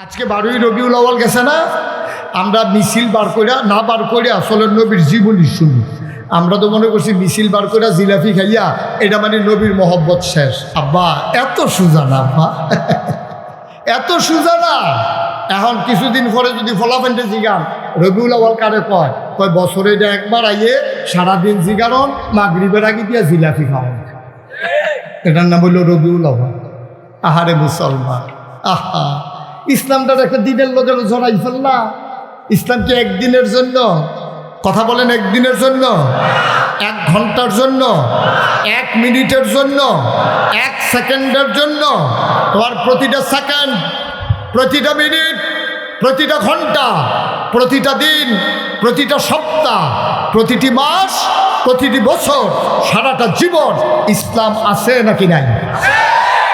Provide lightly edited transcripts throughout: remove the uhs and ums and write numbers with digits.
আজকে 12ই রবিউল আউয়াল গেছে না, আমরা মিছিল বার কইরা না বার কইরা আসলে নবীর জীবনী শুনি। আমরা তো মনে করছি মিছিল বার কইরা জিলাপি খাইয়া এটা মানে নবীর মহব্বত শেষ। আব্বা এত সুজা না, আব্বা এত সুজা না। এখন কিছুদিন পরে যদি ফলাফেন্টে জিগান রবিউল আউয়াল কারে কয়, কয় বছরে এটা একবার আইয়ে সারাদিন জিগারন মাগরিবের আগে দিয়া জিলাপি খাওয়ান, এটার নাম হইল রবিউল আউয়াল। আহারে মুসলমান, আহা ইসলামটার একটা দিনের লগে জড়াই ফেললা। ইসলাম কি একদিনের জন্য? কথা বলেন, একদিনের জন্য, 1 ঘন্টার জন্য, 1 মিনিটের জন্য, 1 সেকেন্ডের জন্য? তোমার প্রতিটা সেকেন্ড, প্রতিটা মিনিট, প্রতিটা ঘন্টা, প্রতিটা দিন, প্রতিটা সপ্তাহ, প্রতিটি মাস, প্রতিটি বছর, সারাটা জীবন ইসলাম আছে নাকি নাই?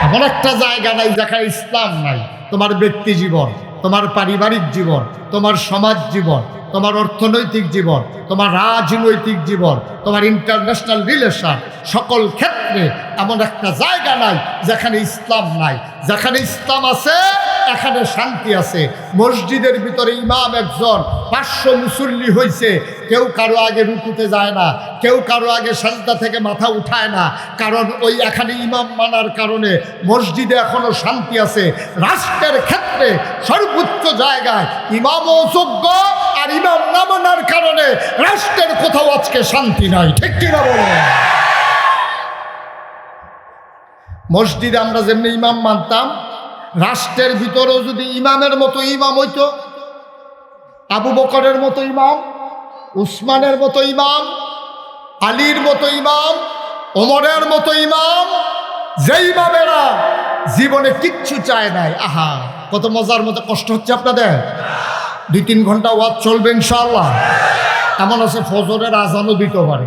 এমন একটা জায়গা নাই যেখানে ইসলাম নাই। তোমার ব্যক্তি জীবন, তোমার পারিবারিক জীবন, তোমার সমাজ জীবন, তোমার অর্থনৈতিক জীবন, তোমার রাজনৈতিক জীবন, তোমার ইন্টারন্যাশনাল রিলেশন, সকল ক্ষেত্রে এমন একটা জায়গা নাই যেখানে ইসলাম নাই। যেখানে ইসলাম আছে এখানে শান্তি আছে। মসজিদের ভিতরে ইমাম একজন, 500 মুসল্লি হয়েছে, কেউ কারো আগে রুকুতে যায় না, কেউ কারো আগে সাজদা থেকে মাথা উঠায় না, কারণ ওই এখানে ইমাম মানার কারণে মসজিদে এখনো শান্তি আছে। রাষ্ট্রের ক্ষেত্রে সর্বোচ্চ জায়গায় ইমামও যোগ্য, আর ইমাম না মানার কারণে রাষ্ট্রের কোথাও আজকে শান্তি নাই। ঠিক কিনা বলো? মসজিদে আমরা যেমনি ইমাম মানতাম, রাষ্ট্রের ভিতরেও যদি ইমামের মতো ইমাম হইতো, আবু বকরের মতো ইমাম, উসমানের মতো ইমাম, আলীর মতো ইমাম, ওমরের মতো ইমাম, যে ইমামেরা জীবনে কিচ্ছু চায় নাই। আহা কত মজার মতো। কষ্ট হচ্ছে আপনাদের? 2-3 ঘন্টা ওয়াজ চলবে ইনশাআল্লাহ। এমন আছে ফজরের আজানও দিতে পারে।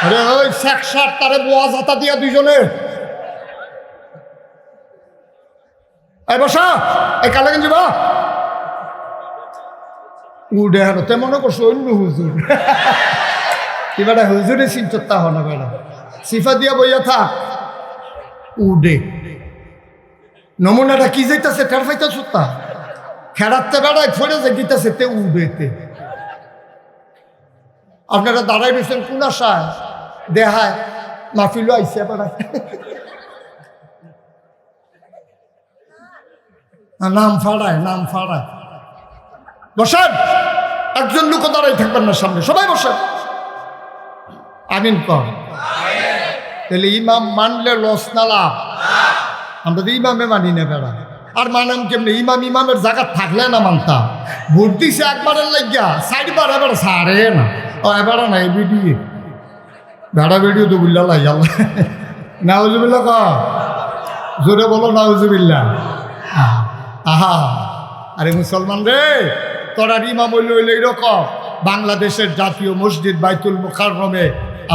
আরে ওই শেখ সার তারে বোয়া জাতা দিয়া দুইজনে এই বসা, এই কালাগঞ্জি বা উডে হানো তে মনে করছো অন্য হুজুর। এবার হুজুরে চিন্তা হন বেড়া সিফা দিয়া বইয়া থাক উডে। নমুনাটা কি যাইতেছে টের পাইতেছ? তা খেড়াতে বেড়ায় ফরে যে গিতেছে তে উডেতে। আপনারা দাঁড়াই রয়েছেন কোন আশায়? দেহায় মাহফিল আইসে বেড়ায়, নাম ফাড়ায়, নাম ফাড়ায়। বসেন, একজন লোক দাঁড়াই থাকবেন না সামনে, সবাই বসেন। আমিন কর। তাহলে ইমাম মানলে লস না লাভ? আমরা তো ইমামে মানি না বেড়া। আর মানাম কেমনি? ইমাম ইমামের জায়গা থাকলে না মানতাম। ভোট দিছে একবারের লাগিয়া, 4বার এবার সারে না। ও এবার না এই ভিডিও ভেড়া ভিডিও তো বুল্লা লাই আল্লাহ নাউজুবিল্লাহ ক জোরে বলো নাউজুবিল্লাহ। আহা আরে মুসলমান রে, তোরার ইমাম হইল এইরকম। বাংলাদেশের জাতীয় মসজিদ বাইতুল মুকাররমে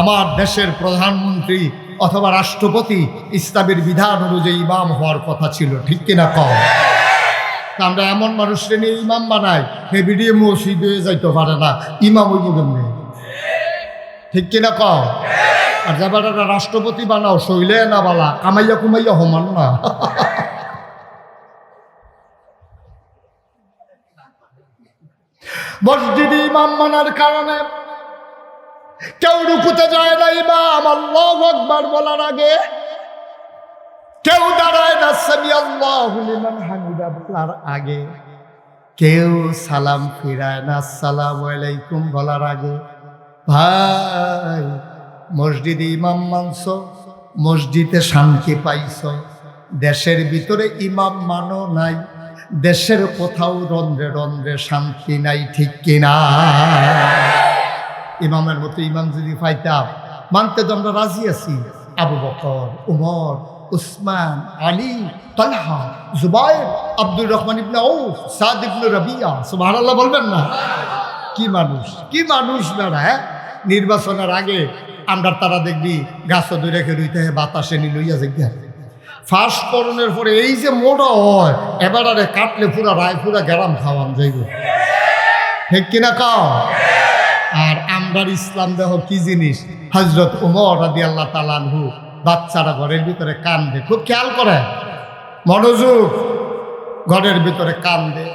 আমার দেশের প্রধানমন্ত্রী অথবা রাষ্ট্রপতি ইসলামের বিধান অনুযায়ী ইমাম হওয়ার কথা ছিল। ঠিক কিনা কম? আমরা এমন মানুষকে নিয়ে ইমাম বানাই, হে ভিডিও মসজিদ হয়ে যাইতে পারে না, ইমাম হইব কেমনি? ঠিক কিনা কম? আর যাবার রাষ্ট্রপতি বানাও শৈলে না বালা, কামাইয়া কুমাইয়া হমান না। মসজিদে ইমাম মানার কারণে কেউ রুকুতে যায় না ইমাম আল্লাহু আকবার বলার আগে, কেউ দাঁড়ায় না সামি আল্লাহু লিমান হামিদা বলার আগে, কেউ সালাম ফিরায় না আসসালামু আলাইকুম বলার আগে। ভাই মসজিদে ইমাম মানছ, মসজিদে শান্তি পাইছ, দেশের ভিতরে ইমাম মানো নাই, দেশের কোথাও রন্ধ্রে রন্ধ্রে শান্তি নাই। ঠিক কিনা? ইমামের মতো ইমাম যদি পাইতাম, মানতে তো আমরা রাজি আছি। আবু বকর, উমর, উসমান, আলী, তালহা, জুবাইর, আব্দুর রহমান ইবনে আউফ, সাদ ইবনে রাবিয়া। সুবহানাল্লাহ বলবেন না? কি মানুষ, কি মানুষ বেড়া। হ্যাঁ, নির্বাচনের আগে আমরা তারা দেখবি গাছ ধরে রেখে রইতে বাতাসে নিলইয়া যে ফাঁস করণের পরে এই যে মোড়া হয়, এবার আরে কাটলে পুরা রায় পুরা গ্যারাম খাওয়ান যাইব। ঠিক কিনা কাও? আর আমরার ইসলাম দেহ কি জিনিস। হযরত ওমর রাদিয়াল্লাহু তাআলা আনহু বাচ্চারা ঘরের ভিতরে কান্দে, খুব খেয়াল করে, মনোযোগ। ঘরের ভিতরে কান্দে।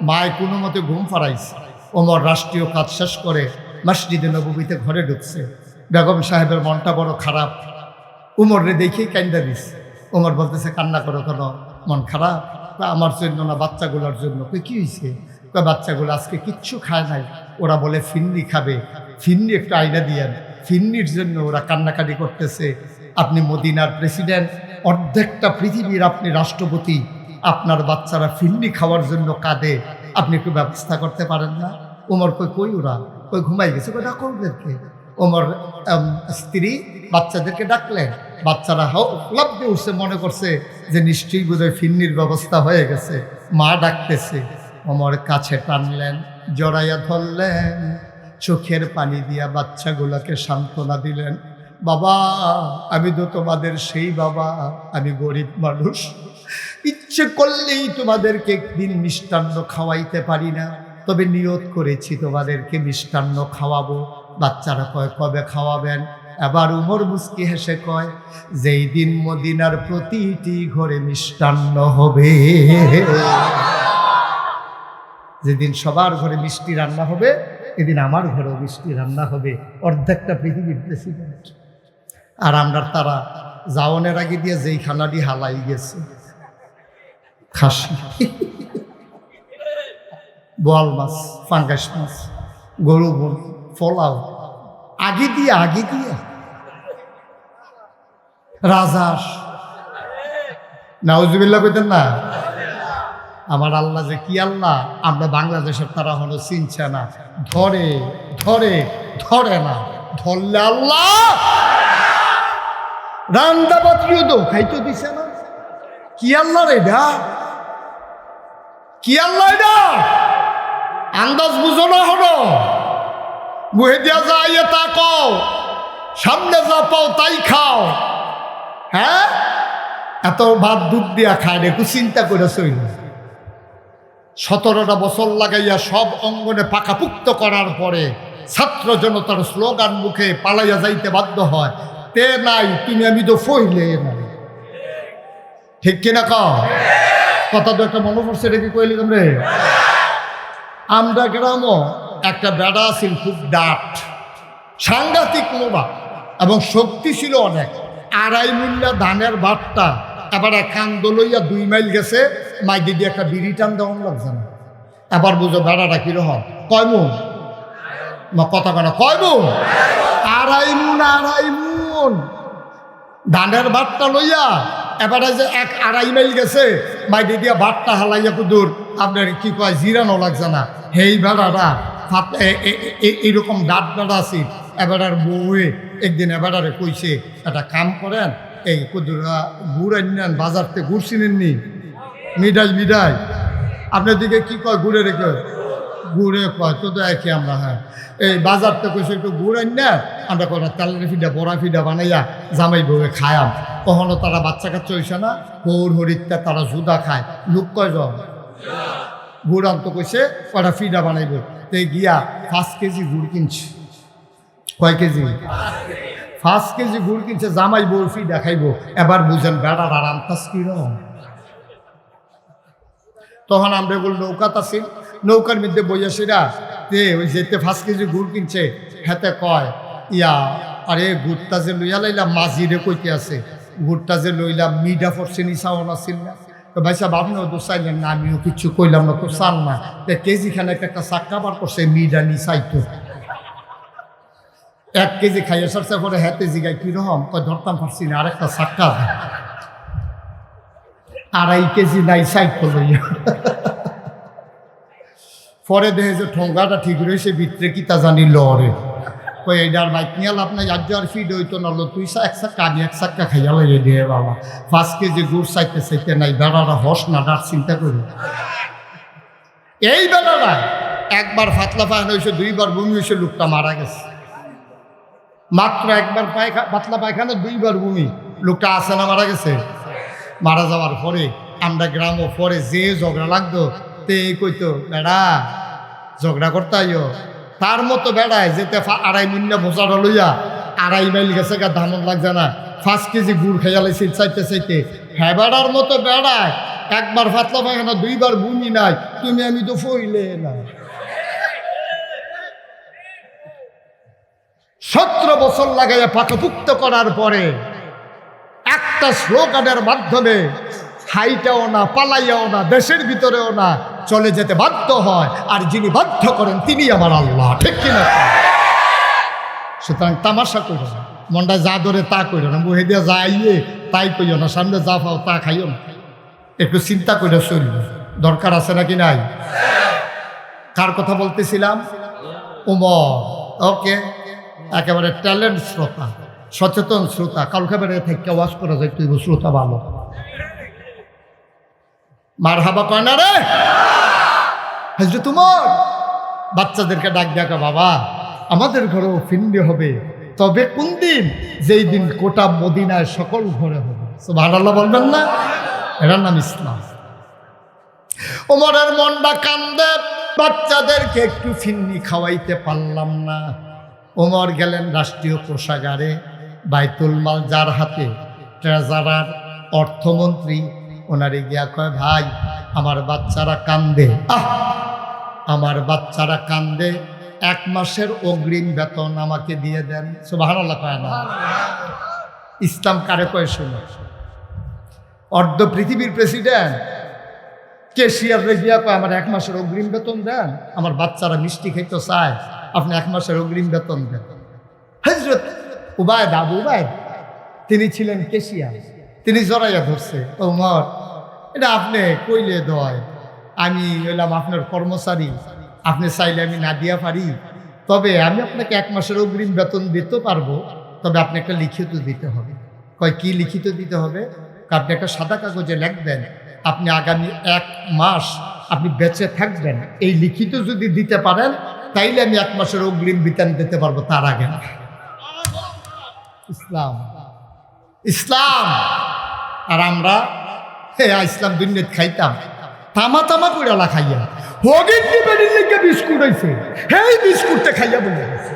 মায় কোনো মতে ঘুম ফারাইছে। ওমর রাষ্ট্রীয় কাজ শেষ করে মসজিদে নববীতে ঘরে ঢুকছে। বেগম সাহেবের মনটা বড় খারাপ। উমররে দেখেই কান্দা দিচ্ছে। ওমর বলতেছে, কান্না করো কেন, মন খারাপ? আমার জন্য না, বাচ্চাগুলোর জন্য। কি হয়েছে? বাচ্চাগুলো আজকে কিচ্ছু খায় নাই, ওরা বলে ফিন্নি খাবে, ফিন্নি একটু আইনা দিয়েন, ফিন্নির জন্য ওরা কান্নাকাটি করতেছে। আপনি মদিনার প্রেসিডেন্ট, অর্ধেকটা পৃথিবীর আপনি রাষ্ট্রপতি, আপনার বাচ্চারা ফিন্নি খাওয়ার জন্য কাঁদে, আপনি একটু ব্যবস্থা করতে পারেন না? ওমর কই ওরা ঘুমাই গেছে, ডাকো ওদেরকে। ওমর স্ত্রী বাচ্চাদেরকে ডাকলেন। বাচ্চারা লাফতে উঠছে, মনে করছে যে নিশ্চয়ই বোধহয় ফিন্নির ব্যবস্থা হয়ে গেছে। মা ডাকতেছে, ওমর কাছে টানলেন, জড়াইয়া ধরলেন, চোখের পানি দিয়া বাচ্চাগুলোকে সান্ত্বনা দিলেন। বাবা, আমি তো তোমাদের সেই বাবা, আমি গরিব মানুষ, ইচ্ছে করলেই তোমাদেরকে একদিন মিষ্টান্ন খাওয়াইতে পারি না, তবে নিয়ত করেছি তোমাদেরকে মিষ্টান্ন খাওয়াবো। বাচ্চারা কয়, কবে খাওয়াবেন? এবার উমর মুস্কি হেসে কয়, যেই দিন মদিনার প্রতিটি ঘরে মিষ্টান্ন হবে, যেদিন সবার ঘরে মিষ্টি রান্না হবে, এদিন আমার ঘরেও মিষ্টি রান্না হবে। অর্ধেকটা পৃথিবীর প্রেসিডেন্ট। আর আমরা তারা জাওনের আগে দিয়ে যেই খানাটি হালাই গেছে, খাসি, বোয়াল মাছ, ফাঙ্গাস মাছ, গরু বোন, পোলাও, আগে দিয়ে রাজাস, নাউজুবিল্লাহ কইতেন না? আমার আল্লাহ যে কি আল্লাহ, আমরা বাংলাদেশের তারা হলো চিনছে না। ধরে ধরে ধরে না, ধরলে আল্লাহ রান্দা পাত্রিও তো খাইতে দিছে না। কি আল্লাহ রে এটা? কি আল্লাহ এটা? আন্দাজ বুঝো না হলো, মুহে দিয়া যায় তা কও, সামনে যা পাও তাই খাও। হ্যাঁ, এত ভাত দুধ দিয়া খায়, একটু চিন্তা করে চইল। 17টা বছর লাগাইয়া সব অঙ্গনে পাকাপুক্ত করার পরে ছাত্র জনতার স্লোগান মুখে পালাইয়া যাইতে বাধ্য হয়, তে নাই তুমি আমি তো ফইলে নাই। ঠিক কিনা কও? কথা তো একটা মনে পড়ছে, রেখে কইলি তোমরে। আমরা গ্রামও একটা বেড়া আছিল, খুব ডাট, সাংঘাতিক মোড়া এবং শক্তি ছিল অনেক। 2.5 মুল্লা ধানের ভাতটা এবার কান্দ লইয়া 2 মাইল গেছে, মাইদি দিয়ে একটা বিড়ি টান দেওয়ান লাগছে না। এবার বুঝো বেড়াটা কিরকম, কয় মুন কথা কেন, কয় মুন? 2.5 মুন ধানের ভাতটা লইয়া এবারে যে 1.5 মাইল গেছে, মাইদি দিয়া ভাতটা হালাইয়া কুদুর আপনার কি কয় জিরানো লাগছে না। হেই বেড়াটা এইরকম ডাট বেড়া আছে। এবার আর বউয়ে একদিন এবারে কইছে, একটা কাম করেন, এই কুদুরা গুড় আনেন বাজারতে, গুড় চিনেননি? মিঠাই আপনার দিকে কি কয় গুড়ে রেখে? গুড়ে কয় তো একই আমরা। হ্যাঁ, এই বাজারতে কইছে একটু গুড় আনেন, আমরা কটা তেলের ফিডা বড়া ফিডা বানাইয়া জামাই বউয়ে খায়াম। কখনো তারা বাচ্চা কাচ্চা হইছে না, গৌর হরিত্যা তারা জুদা খায়। লোক কয়জন? গুড় আনতো কইছে, কটা ফিডা বানাইব। তো গিয়া 5 কেজি গুড় কিনছে। কয় কেজি? 5 কেজি গুড় কিনছে, জামাই বউ ফিডা খাইব। এবার বুঝেন বেড়ার আরাম তাস কিরম। তখন আমরা বল নৌকাত আছি, নৌকার মধ্যে বইয়াছিরা তে ওই যেতে 5 কেজি গুড় কিনছে, হাতে কয়, ইয়া আরে গুড়টা যে লইয়া লাইলাম, মাঝিরে কইতে আছে, গুড়টা যে লইলাম মিডা ফরছে নিশাও নাছিল না। তো ভাই সাহেব আপনিও তো চাইলেন না, আমিও কিছু কইলাম না, তো চান না। তো কেজিখানে একটা চাক্কা বার করছে, মিডা নি চাইতো 1 কেজি খাইয়ে সারছে। পরে হাতে জিগায় কিরকম, কয় ধরতাম পারছি না, আরেকটা চাক্কা 2.5 কেজি নাই চাইতো লইয়া। পরে দেখে যে ঠোঙ্গাটা ঠিক রয়েছে, ভিতরে কি তা জানি লড়ে। কই এইটার বাইক নিয়ে লাভ নাই, আজ আর ফিড হইতো না, তুই 1 চাক্কা আমি 1 চাক্কা খাইয়া লাগে দিয়ে বাবা। 5 কেজি গুড় চাইতে নাই, বেড়ারা হস না ডার চিন্তা করি। এই বেড়ারা একবার ফাতলা পায়খানা হয়েছে, 2বার বমি হয়েছে, লোকটা মারা গেছে। মাত্র একবার পাতলা পায়খানা, 2বার বমি, লোকটা আছে না মারা গেছে। মারা যাওয়ার পরে আমরা গ্রামও পরে যে ঝগড়া লাগতো, তে কইতো বেড়া ঝগড়া করতে আইও, তার মতো বেড়ায় যেতে 2.5 মুন্না বোঝাটা লইয়া 2.5 মাইল গেছে, ধামন লাগছে না, 5 কেজি গুড় খাইয়া লাইছে চাইতে। হ্যাঁ বেড়ার মতো বেড়ায় একবার পাতলা পায়খানা, দুইবার বমি নাই, তুমি আমি তো ফইলে না। 17 বছর লাগাইয়া পাকাপুক্ত করার পরে একটা স্লোগানের মাধ্যমে হাইটাও না, পালাইয়াও না, দেশের ভিতরেও না, চলে যেতে বাধ্য হয়। আর যিনি বাধ্য করেন তিনি আমার আল্লাহ, ঠিক কিনা? সুতরাং তামাশা করো না, মনটা যা ধরে তা করো না, মুহে দিয়ে যা আইয়ে তাই কইও না, সামনে যা পাও তা খাইও না, একটু চিন্তা করে চলবে। দরকার আছে নাকি নাই? কার কথা বলতেছিলাম? ওমর। ওকে, একেবারে ট্যালেন্ট শ্রোতা, সচেতন শ্রোতা, কালকে বেড়ে থেকে ওয়াজ করা যায়, তুই শ্রোতা ভালো। মার হাবা কয় না রে হযরত ওমর বাচ্চাদেরকে ডাক ডাকা, বাবা আমাদের ঘরেও ফিন্দি হবে, তবে কোন দিন? যেই দিন গোটা মদিনায় সকল ঘরে হবে। সুবহানাল্লাহ বলবেন না? এটার নাম ইসলাম। ওমরের মনটা কান্দে, বাচ্চাদেরকে একটু ফিন্নি খাওয়াইতে পারলাম না। ওমর গেলেন রাষ্ট্রীয় কোষাগারে, বাইতুল মাল যার হাতে, ট্রেজারার, অর্থমন্ত্রী, ওনারে গিয়া কয়, ভাই আমার বাচ্চারা কান্দে, আমার বাচ্চারা কান্দে, 1 মাসের অগ্রিম বেতন আমাকে দিয়ে দেন। সুবহানাল্লাহ কয় না? ইসলাম কারে কয় শুনো? অর্ধ পৃথিবীর প্রেসিডেন্ট কেশিয়ারে গিয়া কয়, আমার 1 মাসের অগ্রিম বেতন দেন, আমার বাচ্চারা মিষ্টি খেতে চায়, আপনি 1 মাসের অগ্রিম বেতন দেন। হযরত উবায়দা, আবু উবায়দা, তিনি ছিলেন কেশিয়ার, তিনি জড়াইয়া ধরছে, ওমর এটা আপনি কইলে দয়, আমি হইলাম আপনার কর্মচারী, আপনি চাইলে আমি না দিয়া পারি, তবে আমি আপনাকে 1 মাসের অগ্রিম বেতন দিতে পারবো, তবে আপনি একটা লিখিত দিতে হবে। কয় কি লিখিত দিতে হবে? আপনি একটা সাদা কাগজে লিখবেন আপনি আগামী 1 মাস আপনি বেঁচে থাকবেন, এই লিখিত যদি দিতে পারেন তাইলে আমি 1 মাসের অগ্রিম বেতন দিতে পারবো, তার আগে না। ইসলাম, ইসলাম। আর আমরা ইসলাম দুনিয়াত খাইতাম তামা তামা কইরা খাইয়া, হগির ডিবেডির লিগে বিস্কুট হইছে, হেই বিস্কুটটা খাইয়া বলে গেছে।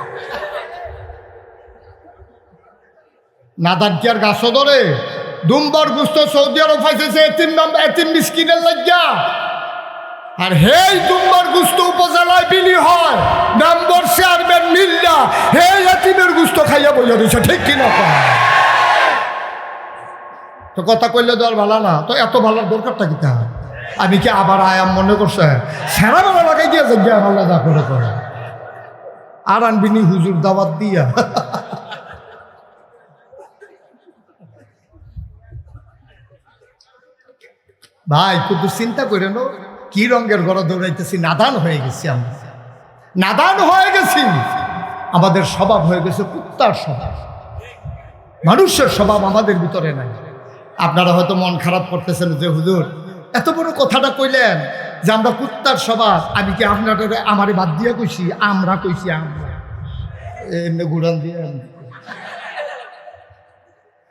নাদান কি আর গাছ ধরে? দুম্বার গুস্ত সৌদি আরব পাইছে এতিম মিসকিনের লাগিয়া, আর হেই দুম্বার গুস্ত উপজেলায় বিলি হয়, নম্বর চেয়ারম্যান মিল্লা হেই এতিমের গুস্ত খাইয়া বইয়া দিছে, ঠিক কিনা? তো কথা কইলে তো আর ভালো না, তো এত ভালোর দরকারটা কি? তা আমি কি আবার আয়াম মনে করছে সেরা বেলা লাগাই দিয়েছে গিয়ে আমার যা করে করে আর আনবিনি হুজুর দাওয়াত দিয়া। ভাই কিন্তু চিন্তা করে নো, কি রঙের ঘরে দৌড়াইতেছি, নাদান হয়ে গেছি আমরা, নাদান হয়ে গেছি। আমাদের স্বভাব হয়ে গেছে কুত্তার স্বভাব, মানুষের স্বভাব আমাদের ভিতরে নাই। আপনারা হয়তো মন খারাপ করতেছেন যে হুজুর এত বড় কথাটা কইলেন যে আমরা কুত্তার স্বভাব, আমি কি আপনার আমারে বাদ দিয়ে কইছি? আমরা কইছি, আমরা এমনি গুড়ান দিয়ে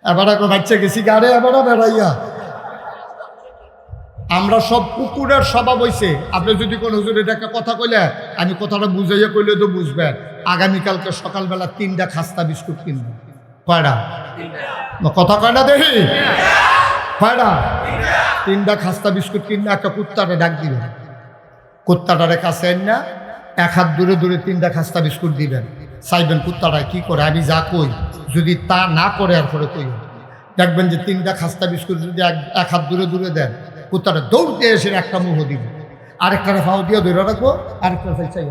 এবার বাচ্চা গেছি গাড়ে, এবার বেড়াইয়া আমরা সব কুকুরের স্বভাব হইছে। আপনি যদি কোনো হুজুরের একটা কথা কইলে, আমি কথাটা বুঝাইয়া কইলে তো বুঝবেন, আগামীকালকে সকালবেলা 3টা খাস্তা বিস্কুট কিনবেন। কয়টা কথা কয় না দেখি? কয়টা? 3টা খাস্তা বিস্কুট কিনে একটা কুত্তাটা ডাক দিবেন, কুত্তাটারে কাছে না 1 হাত দূরে দূরে 3টা খাস্তা বিস্কুট দিবেন, চাইবেন কুত্তাটা কি করে, আমি যা কই যদি তা না করে আর করে কই, দেখবেন যে 3টা খাস্তা বিস্কুট যদি 1 হাত দূরে দূরে দেন, কুত্তাটা দৌড়তে এসে একটা মুহ দিবে, আরেকটা ফাও দিয়ে ধরে রাখবো, আরেকটা চাই।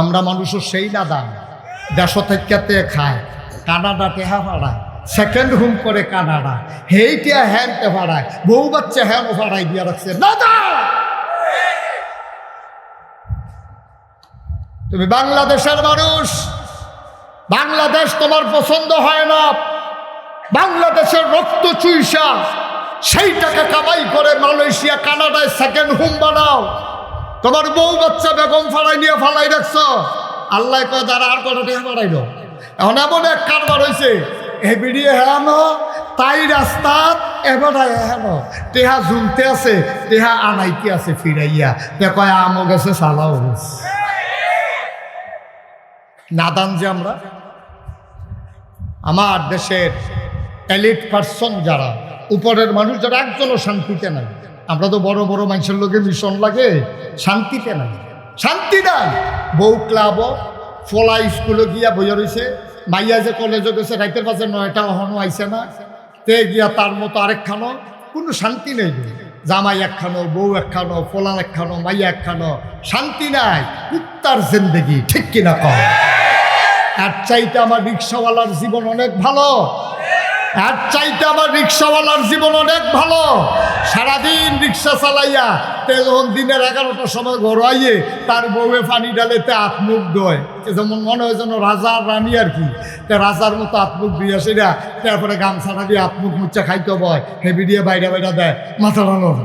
আমরা মানুষের সেই নাদান, দেশ থেকে খায়, কানাডা টেহা ভাড়ায়, সেকেন্ড হোম করে কানাডা, হেইটা হ্যানতে ভাড়ায়, বউ বাচ্চা হ্যান ভাড়ায় দিয়ে রাখছে। দাদা তুমি বাংলাদেশের মানুষ, বাংলাদেশ তোমার পছন্দ হয় না, বাংলাদেশের রক্ত চুইসা সেই টাকা কামাই করে মালয়েশিয়া কানাডায় সেকেন্ড হোম বানাও, তোমার বউ বাচ্চা বেগম ফাড়াই নিয়ে ফালাই রাখছ। আল্লাহ কয় যারা আর কটা টেহা বাড়াইল, এখন এমন এক কারবার হয়েছে, এ বিড়িয়ে হেরানো তাই রাস্তা এবার হেরানো টেহা ঝুলতে আছে, টেহা আনাইতে আছে ফিরাইয়া, তে কয় আমও গেছে সালাও গেছে। নাদান যে আমরা, আমার দেশের এলিট পার্সন যারা, উপরের মানুষ যারা, একজনও শান্তিতে নাই। আমরা তো বড় বড় মানুষের লোকে মিশন লাগে, শান্তিতে নাই, শান্তি নাই। বউ ক্লাব ফলা স্কুলে গিয়া বইয়া রয়েছে, মাইয়া যে কলেজে গেছে রাইতের পাশে 9টা অহনো আইছে না, তে গিয়া তার মতো আরেকখানো, কোনো শান্তি নেই। জামাই একখানো, বউ একখানো, ফলা একখানো, মাইয়া একখানো, শান্তি নাই। কুত্তার জিন্দেগি, ঠিক কিনা কম? এর চাইতে আমার রিক্সাওয়ালার জীবন অনেক ভালো, এর চাইতে আমার রিক্সাওয়ালার জীবন অনেক ভালো। সারাদিন রিক্সা চালাইয়া যখন দিনের 11টার সময় ঘর আইয়ে তার বউয়ে পানি ডালেতে আত্মুখ দয়, যেমন মনে হয় যেন রাজার রানী আর কি। তা রাজার মতো আত্মুখ দিয়ে সেটা, তারপরে গামছাটা দিয়ে আত্মুখ মুচ্চা খাইতে বয়, হেবি দিয়ে বাইরে বাইরে দেয়, মাথা ডালন,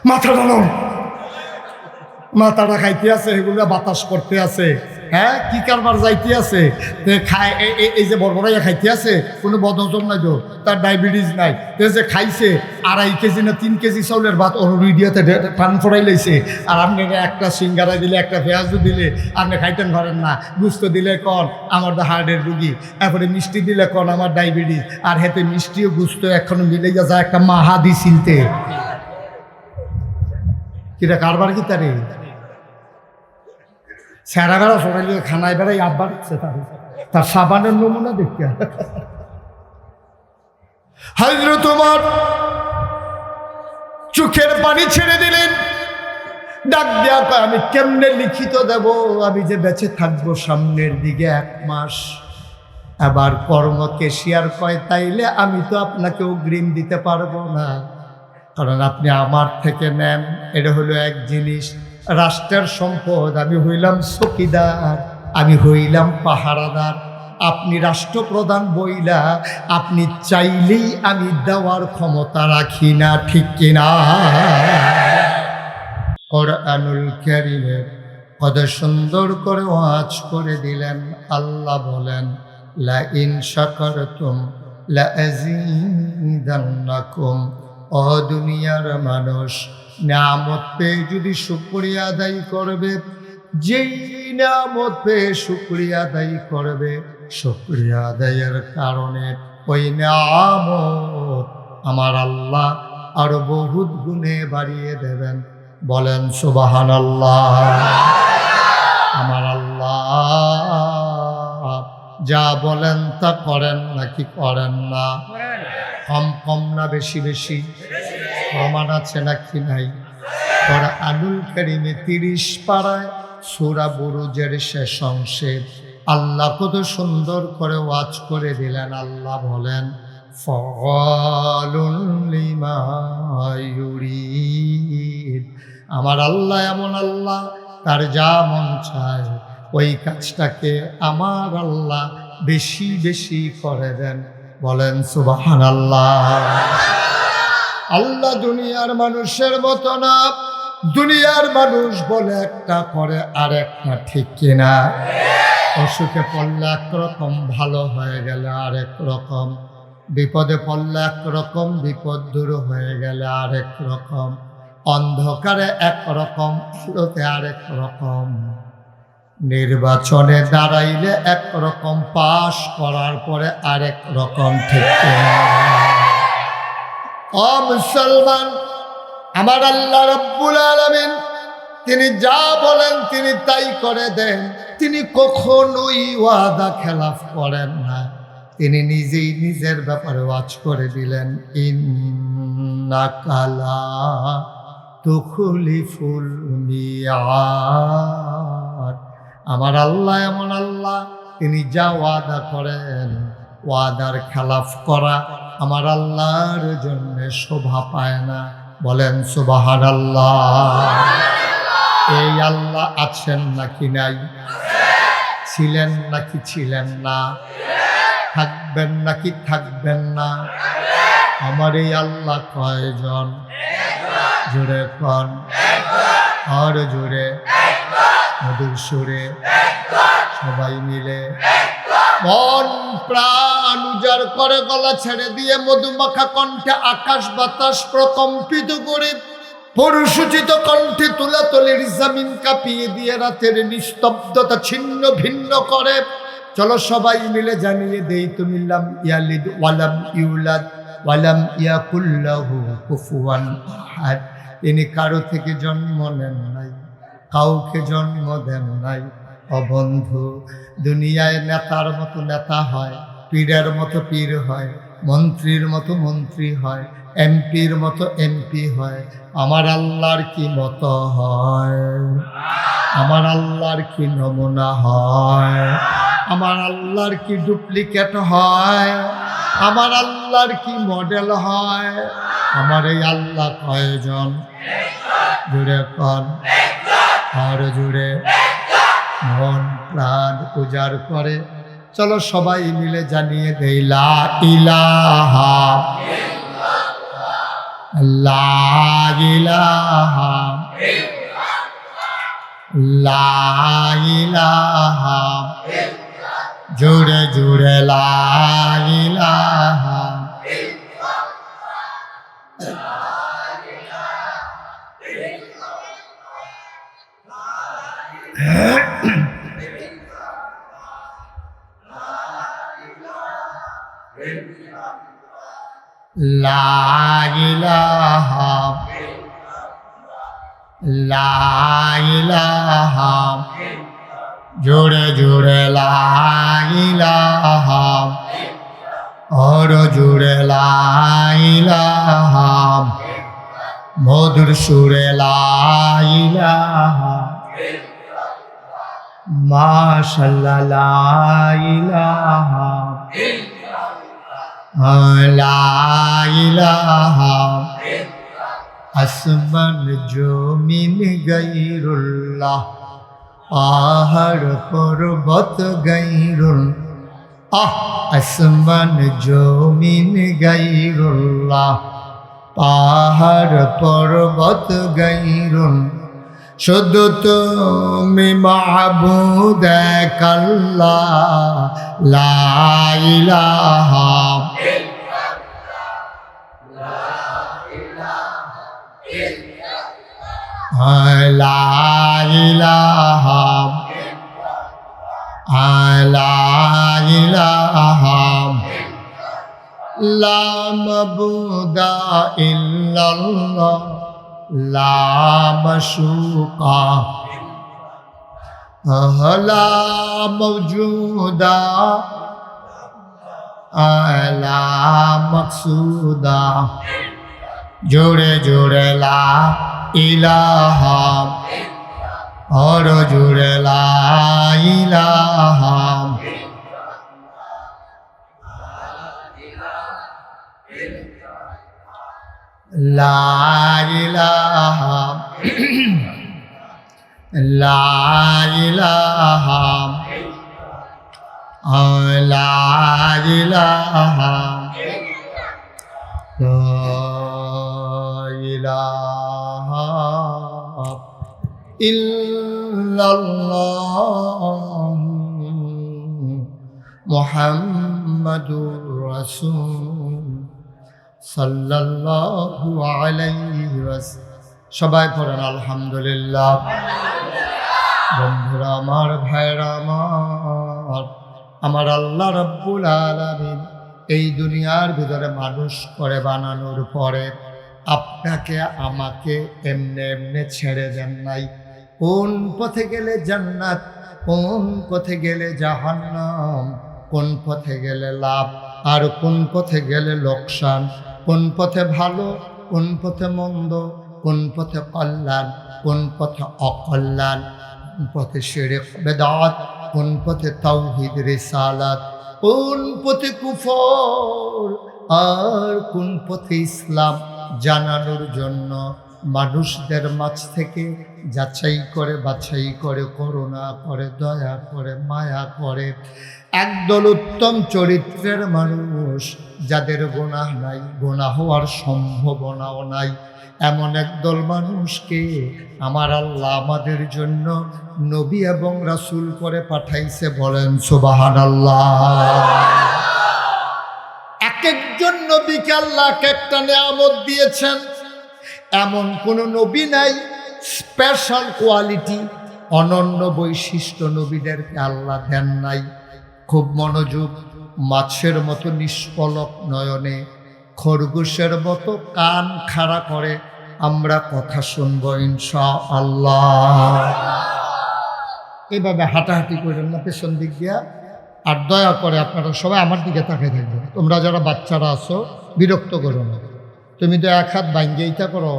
মাথা ডালন, মাথাটা খাইতে আছে, এগুলো বাতাস করতে আছে। হ্যাঁ, কি কারবার যাইতে আছে, খায় এই যে বড়বড়াইয়া খাইতে আছে, কোনো বদহজম নাই তো, তার ডায়াবেটিস নাই, যে খাইছে 2.5 কেজি না 3 কেজি চাউলের ভাত অরুডিয়াতে টান ফোড়াই লাইছে। আর আপনি একটা সিঙ্গারা দিলে, একটা পেঁয়াজও দিলে আপনি খাইতেন পারেন না, গুস্ত দিলে কন আমার তো হার্টের রুগী, এরপরে মিষ্টি দিলে কন আমার ডায়াবেটিস, আর হেতে মিষ্টিও গুস্ত এখনো মিলে যায় একটা মাহাদি সিলতে। কিরা কারবার কি তারে স্যারা বেড়া সরাইলে খানায় বেড়াই আব্বার তার সাবানের নমুনা দেখতে। হযরত ওমর চোখের পানি ছেড়ে দিলেন, ডাক দেয়া কয়, আমি কেমনে লিখিত দেব, আমি যে বেঁচে থাকবো সামনের দিকে 1 মাস। আবার কর্ম কেশিয়ার কয়, তাইলে আমি তো আপনাকে অগ্রিম দিতে পারবো না, কারণ আপনি আমার থেকে নেন, এটা হলো এক জিনিস। রাষ্ট্রের সম্পদ, আমি হইলাম চকিদার, আমি হইলাম পাহারাদার। আপনি রাষ্ট্রপ্রধান বইলা আপনি চাইলেই আমি দেওয়ার ক্ষমতা রাখি না, ঠিক কিনা? কোরআনুল কারীমে কত সুন্দর করে ওয়াজ করে দিলেন। আল্লাহ বলেন, লা ইন শাকারতুম লা আযীদান্নাকুম। ও দুনিয়ার মানুষ, নিয়ামত পেয়ে যদি শুকরিয়া আদায় করবে, যেই নিয়ামত পেয়ে শুকরিয়া আদায় করবে, শুকরিয়া আদায়ের কারণে ওই নিয়ামত আমার আল্লাহ আরো বহুত গুণে বাড়িয়ে দেবেন। বলেন সুবহানাল্লাহ। আমার আল্লাহ যা বলেন তা করেন নাকি করেন না? কম কম না বেশি বেশি? প্রমাণ আছে নাকি নাই? কোরআনুল কারীমে 30 পারায় সূরা বুরুজের শেষ অংশে আল্লাহ কত সুন্দর করে ওয়াজ করে দিলেন। আল্লাহ বলেন, ফাআলুন লিমা ইউরিদ। আমার আল্লাহ এমন আল্লাহ, তার যা মন চায় ওই কাজটাকে আমার আল্লাহ বেশি বেশি করে দেন। বলেন সুবহানাল্লাহ। আল্লাহ দুনিয়ার মানুষের মতো না। দুনিয়ার মানুষ বলে একটা করে আর একটা, ঠিক কিনা? অসুখে পড়লে একরকম, ভালো হয়ে গেলে আরেক রকম, বিপদে পড়লে একরকম, বিপদ দূর হয়ে গেলে আরেক রকম, অন্ধকারে একরকম, আলোতে আরেক রকম, নির্বাচনে দাঁড়াইলে একরকম, পাশ করার পরে আরেক রকম, ঠিক কিনা? ও মুসলমান, আমার আল্লাহ রাব্বুল আলামিন তিনি যা বলেন তিনি তাই করে দেন। তিনি কখনোই ওয়াদা খেলাফ করেন না। তিনি নিজেই নিজের ব্যাপারে ওয়াজ করে দিলেন, ইন্নাকা লা তুখলিফুল মিয়াদ। আমার আল্লাহ এমন আল্লাহ, তিনি যা ওয়াদা করেন, ওয়াদার খেলাফ করা আমার আল্লাহর জন্য শোভা পায় না। বলেন সুবহানাল্লাহ। এই আল্লাহ আছেন নাকি নাই? ছিলেন নাকি ছিলেন না? থাকবেন নাকি থাকবেন না? আমার এই আল্লাহ কয়জন? জোরে কন, আর জোরে, মধুর সুরে, সবাই মিলে মন প্রাণ উজাড় করে গলা ছেড়ে দিয়ে মধুমাখা কণ্ঠে আকাশ বাতাস প্রকম্পিত করে, পরিসূচিত কণ্ঠে তুলাতলির জমিন কাঁপিয়ে দিয়ে রাতের নিস্তব্ধতা ছিন্ন ভিন্ন করে, চলো সবাই মিলে জানিয়ে দেই, তুমি লাম ইয়ালিদ ওয়ালাম ইউলাদ ওয়ালাম ইয়াকুল লাহু কুফুয়ান আহাদ। তিনি কারো থেকে জন্ম নেন নাই, কাউকে জন্ম দেন নাই। ও বন্ধু, দুনিয়ায় নেতার মতো নেতা হয়, পীরের মতো পীর হয়, মন্ত্রীর মতো মন্ত্রী হয়, এমপির মতো এমপি হয়। আমার আল্লাহর কি মতো হয়? আমার আল্লাহর কি নমুনা হয়? আমার আল্লাহর কি ডুপ্লিকেট হয়? আমার আল্লাহর কি মডেল হয়? আমার এই আল্লাহ কয়জন? জুড়ে কন, আর জুড়ে মন প্রাণ উজাড় করে। চলো সবাই মিলে জানিয়ে দেই লা ইলাহা, লা ইলাহা, লা ইলাহা, জুড়ে জুড়ে লা ইলাহা। লা ইলাহা, লা ইলাহা, জোরে জোরে লা ইলাহা, और জোরে লা ইলাহা, মধুর সুরে লা ইলাহা, মাশাআল্লাহ লা ইলাহা, লা ইলাহা, আসমান জমিন গায়রুল্লাহ, পাহাড় পর্বত গায়রুল্লাহ, আসমান জমিন গায়রুল্লাহ, পাহাড় পর্বত গায়রুল্লাহ, শুধু তুমি মাহবুদ এক আল্লাহ, লা ইলাহা, লা ইলাহা, লা ইলাহা, লা মাবুদা ইল্লাল্লাহ, লা মাশুকা, লা মওজুদা, লা মকসুদা, জোরে জোরে লা ইলাহা, और জোরে লা ইলাহা, লা ইলাহা, লা ইলাহা, লা ইলাহা, লা ইলাহা ইল্লাল্লাহ মুহাম্মাদুর রাসূল সাল্লাল্লাহু আলাইহি ওয়াসাল্লাম। সবাই পড়েন আলহামদুলিল্লাহ। বন্ধুরা আমার, ভাইরা আমার আল্লাহ রাব্বুল আলামিন এই দুনিয়ার ভিতরে মানুষ করে বানানোর পরে আপনাকে আমাকে এমনে এমনে ছেড়ে দেন নাই। কোন পথে গেলে জান্নাত, কোন পথে গেলে জাহান্নাম, কোন পথে গেলে লাভ আর কোন পথে গেলে লোকসান, কোন পথে ভালো, কোন পথে মন্দ, কোন পথে কল্যাণ, কোন পথে অকল্যাণ, কোন পথে শিরক বেদাত, কোন পথে তাওহীদ রিসালাত, কোন পথে কুফর আর কোন পথে ইসলাম জানানোর জন্য মানুষদের মাঝ থেকে যাচাই করে বাছাই করে, করুণা করে, দয়া করে, মায়া করে একদল উত্তম চরিত্রের মানুষ, যাদের গুনাহ নাই, গুনাহ হওয়ার সম্ভাবনাও নাই, এমন একদল মানুষকে আমার আল্লাহ আমাদের জন্য নবী এবং রাসূল করে পাঠাইছে। বলেন সুবহানাল্লাহ। এক একজন নবীকে আল্লাহ এক একটা নিয়ামত দিয়েছেন। এমন কোন নবী নাই স্পেশাল কোয়ালিটি, অনন্য বৈশিষ্ট্য নবীদেরকে আল্লাহ দেন নাই। খুব মনোযোগ, মাছের মতো নিষ্পলক নয়নে, খরগোশের মতো কান খাড়া করে আমরা কথা শুনবো ইনশাআল্লাহ। এইভাবে হাঁটাহাঁটি করেন না পেছন দিক দিয়া। আর দয়া করে আপনারা সবাই আমার দিকে তাকিয়ে থাকবেন। তোমরা যারা বাচ্চারা আছো বিরক্ত করো না। তুমি তো এক হাত ভাঙ্গেইটা করো,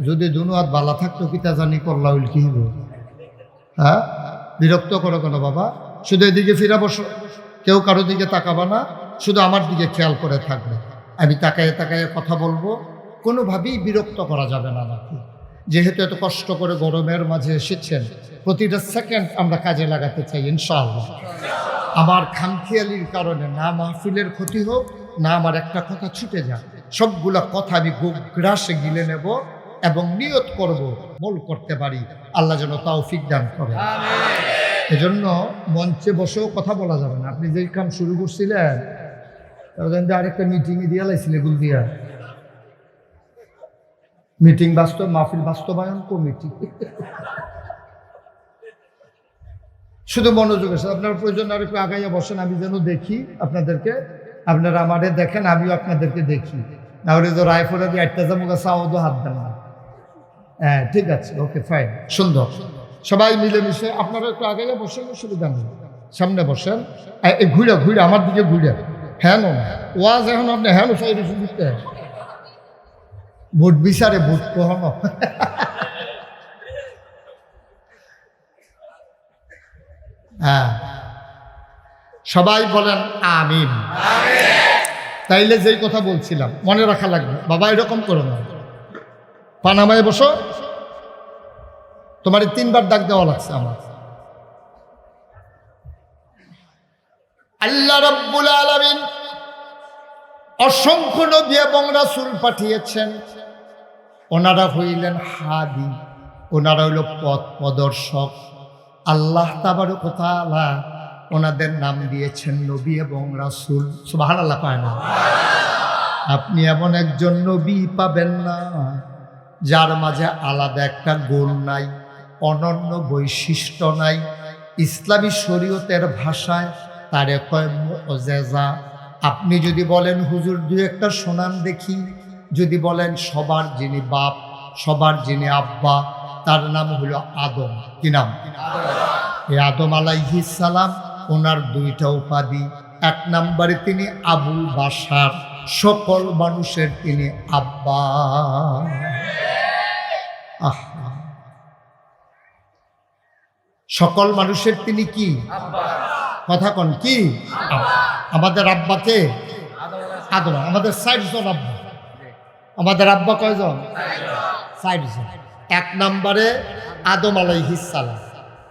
যদি দুনো হাত বালা থাকতো কিতা জানি করলা হইল কি হইব? হ্যাঁ, বিরক্ত করো কেন বাবা? শুধু এদিকে ফিরা বসো, কেউ কারো দিকে তাকাবা না, শুধু আমার দিকে খেয়াল করে থাকবে। আমি তাকায়ে তাকায়ে কথা বলবো, কোনোভাবেই বিরক্ত করা যাবে না নাকি? যেহেতু এত কষ্ট করে গরমের মাঝে এসেছেন, প্রতিটা সেকেন্ড আমরা কাজে লাগাতে চাই ইনশাআল্লাহ। আমার খামখেয়ালির কারণে না মাহফিলের ক্ষতি হোক, না আমার একটা কথা ছুটে যাক, সবগুলা কথা আমি গ্রাসে গিলে নেব এবং নিয়ত করব মূল করতে পারি। আল্লাহ যেন তৌফিক দান করে। এজন্য মঞ্চে বসেও কথা বলা যাবে না। আপনি যেই কাম শুরু করছিলেন আরেকটা মিটিংয়ে দিয়ে লাইছিলে গুল দিয়া, মিটিং মাহফিল বাস্তবায়ন কমিটি। শুধু মনোযোগের সাথে আপনার প্রয়োজন আর একটু আগাইয়া বসেন, আমি যেন দেখি আপনাদেরকে, আপনারা আমাদের দেখেন, আমিও আপনাদেরকে দেখি। না হলে তো রায়পুরা দিয়ে একটা জামুকা চাওয়া হাত দেন না। হ্যাঁ ঠিক আছে, ওকে ফাইন, সুন্দর। সবাই মিলেমিশে আপনারা একটু আগাইয়া বসেন, অসুবিধা নেই, সামনে বসেন। ঘুরে ঘুরে আমার দিকে ঘুরে, হ্যাঁ না ওয়াজ এখন আপনি হ্যাঁ সাইড দিতে ভোট বিচারে ভোট কখনো। হ্যাঁ, সবাই বলেন আমিন। তাইলে যেই কথা বলছিলাম মনে রাখা লাগবে, বাবা এরকম করো না, পানামায় বসো, তোমার 3 বার ডাক দেওয়া লাগছে আমার। আল্লাহ রাব্বুল আলামিন অসংখ্য নবী এবং রাসূল পাঠিয়েছেন। ওনারা হইলেন হাদি, ওনারা হইল পথ প্রদর্শক। আল্লাহ তাবারক ওয়া তাআলা ওনাদের নাম দিয়েছেন নবী এবং রাসূল। সুবহানাল্লাহ পায় না? আপনি এমন একজন নবী পাবেন না যার মাঝে আলাদা একটা গুণ নাই, অনন্য বৈশিষ্ট্য নাই। ইসলামী শরীয়তের ভাষায় তারে কয় মুআজিজা। আপনি যদি বলেন হুজুর 2-1টা শোনান দেখি, যদি বলেন সবার যিনি বাপ, সবার যিনি আব্বা, তার নাম হলো আদম। কি নাম? এই আদম আলাইহিস সালাম, ওনার 2টা উপাধি। 1 নম্বরে তিনি আবুল বাশার, সকল মানুষের তিনি আব্বা। সকল মানুষের তিনি কি? কথা কন কি? আমাদের আব্বাকে আদম, আমাদের 60 জন আব্বা। আমাদের আব্বা কয়জন? 60 জন। 1 নম্বরে আদম আলাইহিস সালাম।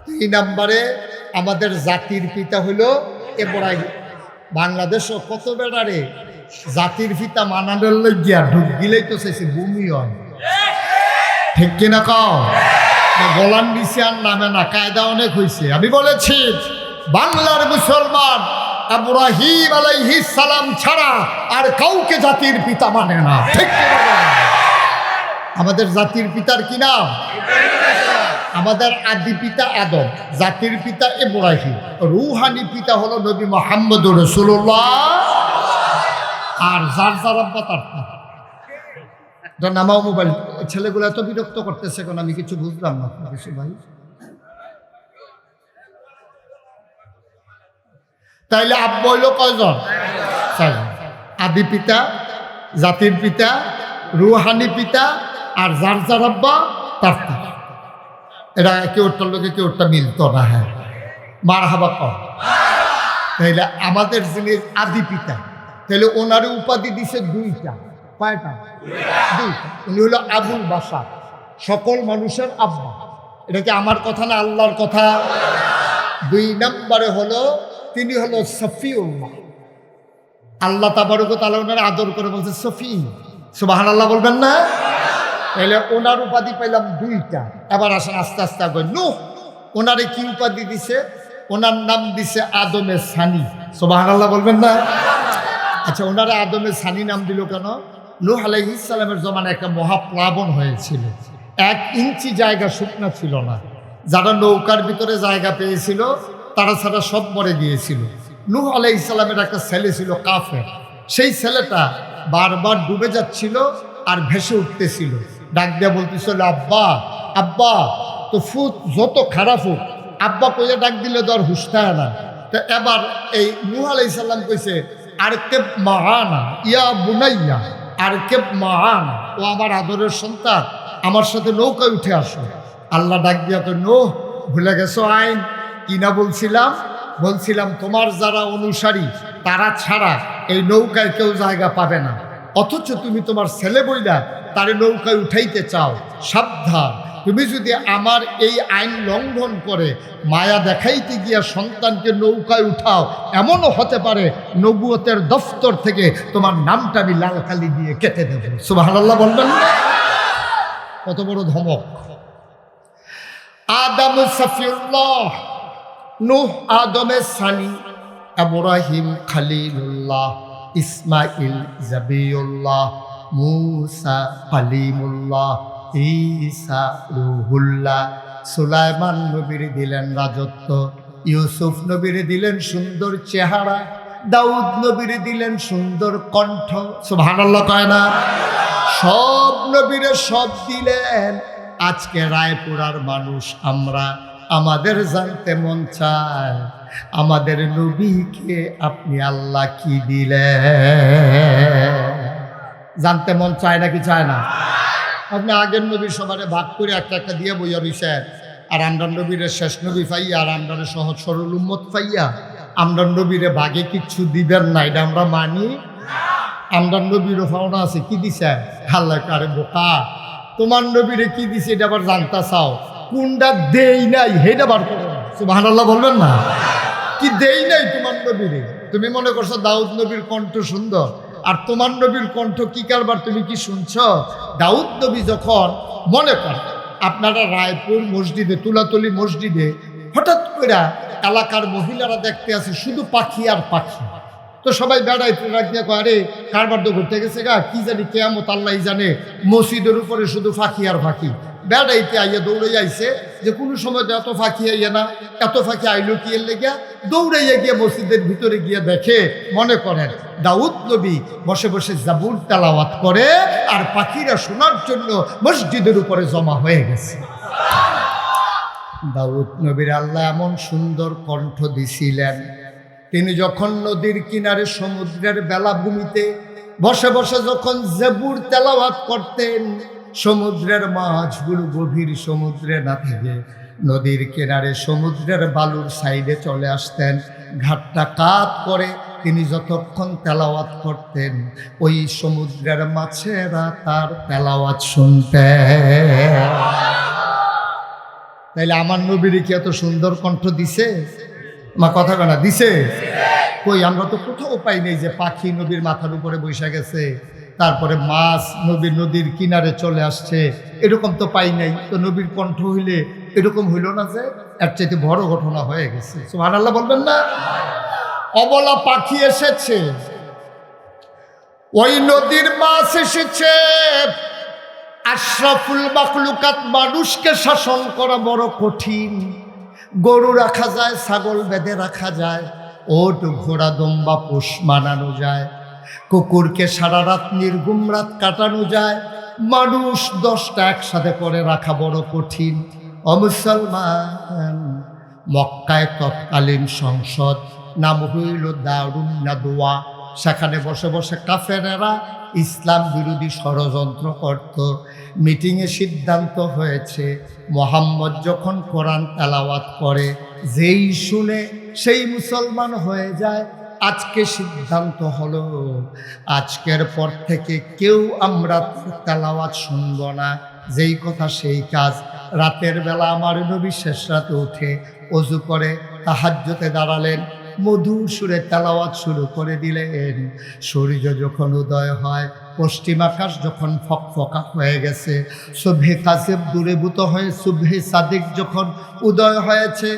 2 নম্বরে আমাদের জাতির পিতা হলো ইব্রাহিম। বাংলাদেশও কত বেড়ারে জাতির পিতা মানানোর লজ্জা ঢুক গিলেই তো চাইছে ভূমি হয়, ঠিক কিনা কও? গোলাম নিশান নামে না, কায়দা অনেক হয়েছে। আমি বলেছি বাংলার মুসলমান ইব্রাহিম আলাইহিস সালাম ছাড়া আর কাউকে জাতির পিতা মানে না, ঠিক কিনা? আমাদের জাতির পিতার কি নাম? আমাদের আদি পিতা আদম, জাতির পিতা ইব্রাহিম, রুহানি পিতা হলো নবী মুহাম্মদুর রাসূলুল্লাহ। আর যার যার আব্বা তার নামাও মোবাইল। ছেলেগুলো এত বিরক্ত করতেছে কেন আমি কিছু বুঝলাম না কিছু ভাই। তাইলে আব্বা হইল কয়জন? 4 জন। আদি পিতা, জাতির পিতা, রুহানি পিতা, আর যার যার আব্বা তার পিতা। এটা কেউটার লোকে কেউটা মিলতো না। হ্যাঁ, মারহাবা কর। তাইলে আমাদের যিনি আদি পিতা, তাহলে ওনার উপাধি দিছে 2টা। কয়টা? 2টা। উনি হলো আবুল বাশার, সকল মানুষের আব্বা। এটা কি আমার কথা না আল্লাহর কথা? 2 নম্বরে হলো তিনি হলো সফিউল্লাহ। আল্লাহ তাবারক ওয়া তাআলা ওনার আদর করে বলছে সফি। সুবহানাল্লাহ বলবেন না? তাহলে ওনার উপাধি পেলাম 2টা। এবার আসেন আস্তে আস্তে আগে। নূহ, ওনারে কি উপাধি দিছে? ওনার নাম দিছে আদমের সানি। সুবহানাল্লাহ বলবেন না? আচ্ছা, ওনারা আদমের সানি নাম দিল কেন? নূহ আলাইহিস সালামের জমানায় একটা মহাপ্লাবন হয়েছিল। 1 ইঞ্চি জায়গা শুকনা ছিল না। যারা নৌকার ভিতরে জায়গা পেয়েছিল তারা ছাড়া সব মরে গিয়েছিল। নূহ আলাইহিস সালামের একটা ছেলে ছিল কাফের। সেই ছেলেটা বারবার ডুবে যাচ্ছিল আর ভেসে উঠতেছিল। ডাক দিয়া বলতেছিল, আব্বা আব্বা। তো ফুট যত খারাপ হোক, আব্বা কইয়া ডাক দিলে তো আর হুঁশতায় না। তো এবার এই নূহ আলাইহিস সালাম কইছে, আরকেব মাআনা ইয়া বুনাইয়া, আরকেব মাআনা, ও আমার আদরের সন্তান, আমার সাথে নৌকায় উঠে আসো। আল্লাহ ডাক দিয়া তো, নূহ ভুলে গেছো আইন কি না বলছিলাম তোমার যারা অনুসারী তারা ছাড়া এই নৌকায় কেউ জায়গা পাবে না, অথচ তুমি তোমার ছেলে বইলা তারে নৌকায় উঠাইতে চাও। সাবধান, তুমি যদি আমার এই আইন লঙ্ঘন করে মায়া দেখাইতে গিয়া সন্তানকে নৌকায় উঠাও, এমনও হতে পারে নবুয়তের দফতর থেকে তোমার নামটা আমি লাল কালি দিয়ে কেটে দেব। সুবহানাল্লাহ বলবেন না? কত বড় ধমক! আদম সফিউল্লাহ, নূহ আদমের সানি, ইব্রাহিম খলিলুল্লাহ, ইসমাইল জাবিউল্লাহ, মুসা কালিমুল্লাহ, ঈসা রূহুল্লাহ। সুলাইমান নবীর দিলেন রাজত্ব, ইউসুফ নবীর দিলেন সুন্দর চেহারা, দাউদ নবীর দিলেন সুন্দর কণ্ঠ। সুবহানাল্লাহ কয় না? সব নবীরে সব দিলেন। আজকে রায়পুরার মানুষ আমরা, আমাদের জানতে মন চায় আমাদের নবীকে আপনি আল্লাহ কি দিলেন? জানতে মন চায় নাকি চায় না? আপনি আগের নবীর সবারে ভাগ করে একটা একটা দিয়ে বইয়া রইছেন, আর আমরার নবীরে শেষ নবী পাইয়া আর আমরারে সহজ সরল উম্মত পাইয়া আমরার নবীরে ভাগে কিচ্ছু দিবেন না, এটা আমরা মানি। আমরার নবীরও পাওনা আছে, কি দিছে আল্লাহ? আরে বোকা, তোমার নবীরে কি দিছে এটা আবার জানতা চাও? কোনটা দেই নাই হেটা বার করো। সুবহানাল্লাহ বলবেন না? কি দেই নাই তোমার নবীরে? তুমি মনে করছো দাউদ নবীর কণ্ঠ সুন্দর, আর তোমার নবীর কণ্ঠ কি কারবার তুমি কি শুনছ? দাউদ নবী যখন মনে কর আপনারা রায়পুর মসজিদে, তুলাতলি মসজিদে হঠাৎ করে এলাকার মহিলারা দেখতে আসে শুধু পাখি আর পাখি, তো সবাই বেড়াইতে রাখিয়া কয়, আরে কারবার তো ঘুরতে গেছে গা, কি জানি কেয়ামত আল্লাহ জানে, মসজিদের উপরে শুধু ফাঁকি আর ফাঁকি। বেড়াইতে আইয়া দৌড়ে আইছে যে কোনো সময় তো এত ফাঁকি আইয়া না, এত ফাঁকি আইলো কি এর লেগিয়া, দৌড়াইয়া গিয়ে মসজিদের ভিতরে গিয়ে দেখে, মনে করেন দাউদ নবী বসে বসে জাবুর তেলাওয়াত করে, আর পাখিরা শোনার জন্য মসজিদের উপরে জমা হয়ে গেছে। দাউদ নবীর আল্লাহ এমন সুন্দর কণ্ঠ দিছিলেন, তিনি যখন নদীর কিনারে সমুদ্রের বেলাভূমিতে বসে বসে যখন জাবুর তেলাওয়াত করতেন, সমুদ্রের মাছগুলো গভীর সমুদ্রে না থেকে নদীর কিনারে সমুদ্রের বালুর সাইডে চলে আসতেন। ঘাটটা কাত করে তিনি যতক্ষণ তেলাওয়াত করতেন, ওই সমুদ্রের মাছেরা তার তেলাওয়াত শুনতেন। তাইলে আমার নবীর কি এত সুন্দর কণ্ঠ দিছে? মা কথা কানা দিছে? কই, আমরা তো কোথাও পাই নাই যে পাখি নবীর মাথার উপরে বসে গেছে, তারপরে মাছ নদীর কিনারে চলে আসছে, এরকম তো পাই নাই। তো নবীর কণ্ঠ হইলে এরকম হইল না যে এর চাইতে বড় ঘটনা হয়ে গেছে। সুবহানাল্লাহ বলবেন না? অবলা পাখি এসেছে, ওই নদীর মাছ এসেছে। আশরাফুল মাখলুকাত, মানুষকে শাসন করা বড় কঠিন। গরু রাখা যায়, ছাগল বেঁধে রাখা যায়, ওট ঘোড়া দম্বা পোষ মানানো যায়, কুকুরকে সারা রাত নির্ঘুম রাত কাটানো যায়, মানুষ 10টা একসাথে করে রাখা বড় কঠিন। অমুসলমান, মক্কায় তৎকালীন সংসদ, নাম হইল দারুন নাদওয়া। সেখানে বসে বসে কাফেরেরা ইসলাম বিরোধী ষড়যন্ত্র করত। মিটিংয়ে সিদ্ধান্ত হয়েছে, মুহাম্মদ যখন কোরআন তেলাওয়াত করে যেই শুনে সেই মুসলমান হয়ে যায়। আজকে সিদ্ধান্ত হলো, আজকের পর থেকে কেউ আমরা তেলাওয়াত শুনব না, যেই কথা সেই কাজ। রাতের বেলা আমার নবী শেষ রাতে উঠে ওযু করে তাহাজ্জুদে দাঁড়ালেন, মধুর সুরে তেলাওয়াত শুরু করে দিলেন। সূর্য যখন উদয় হয়, পশ্চিম আকাশ যখন ফকফকা হয়ে গেছে, সুবহে কাসিব দূরীভূত হয়ে সুবহে সাদিক যখন উদয় হয়েছে,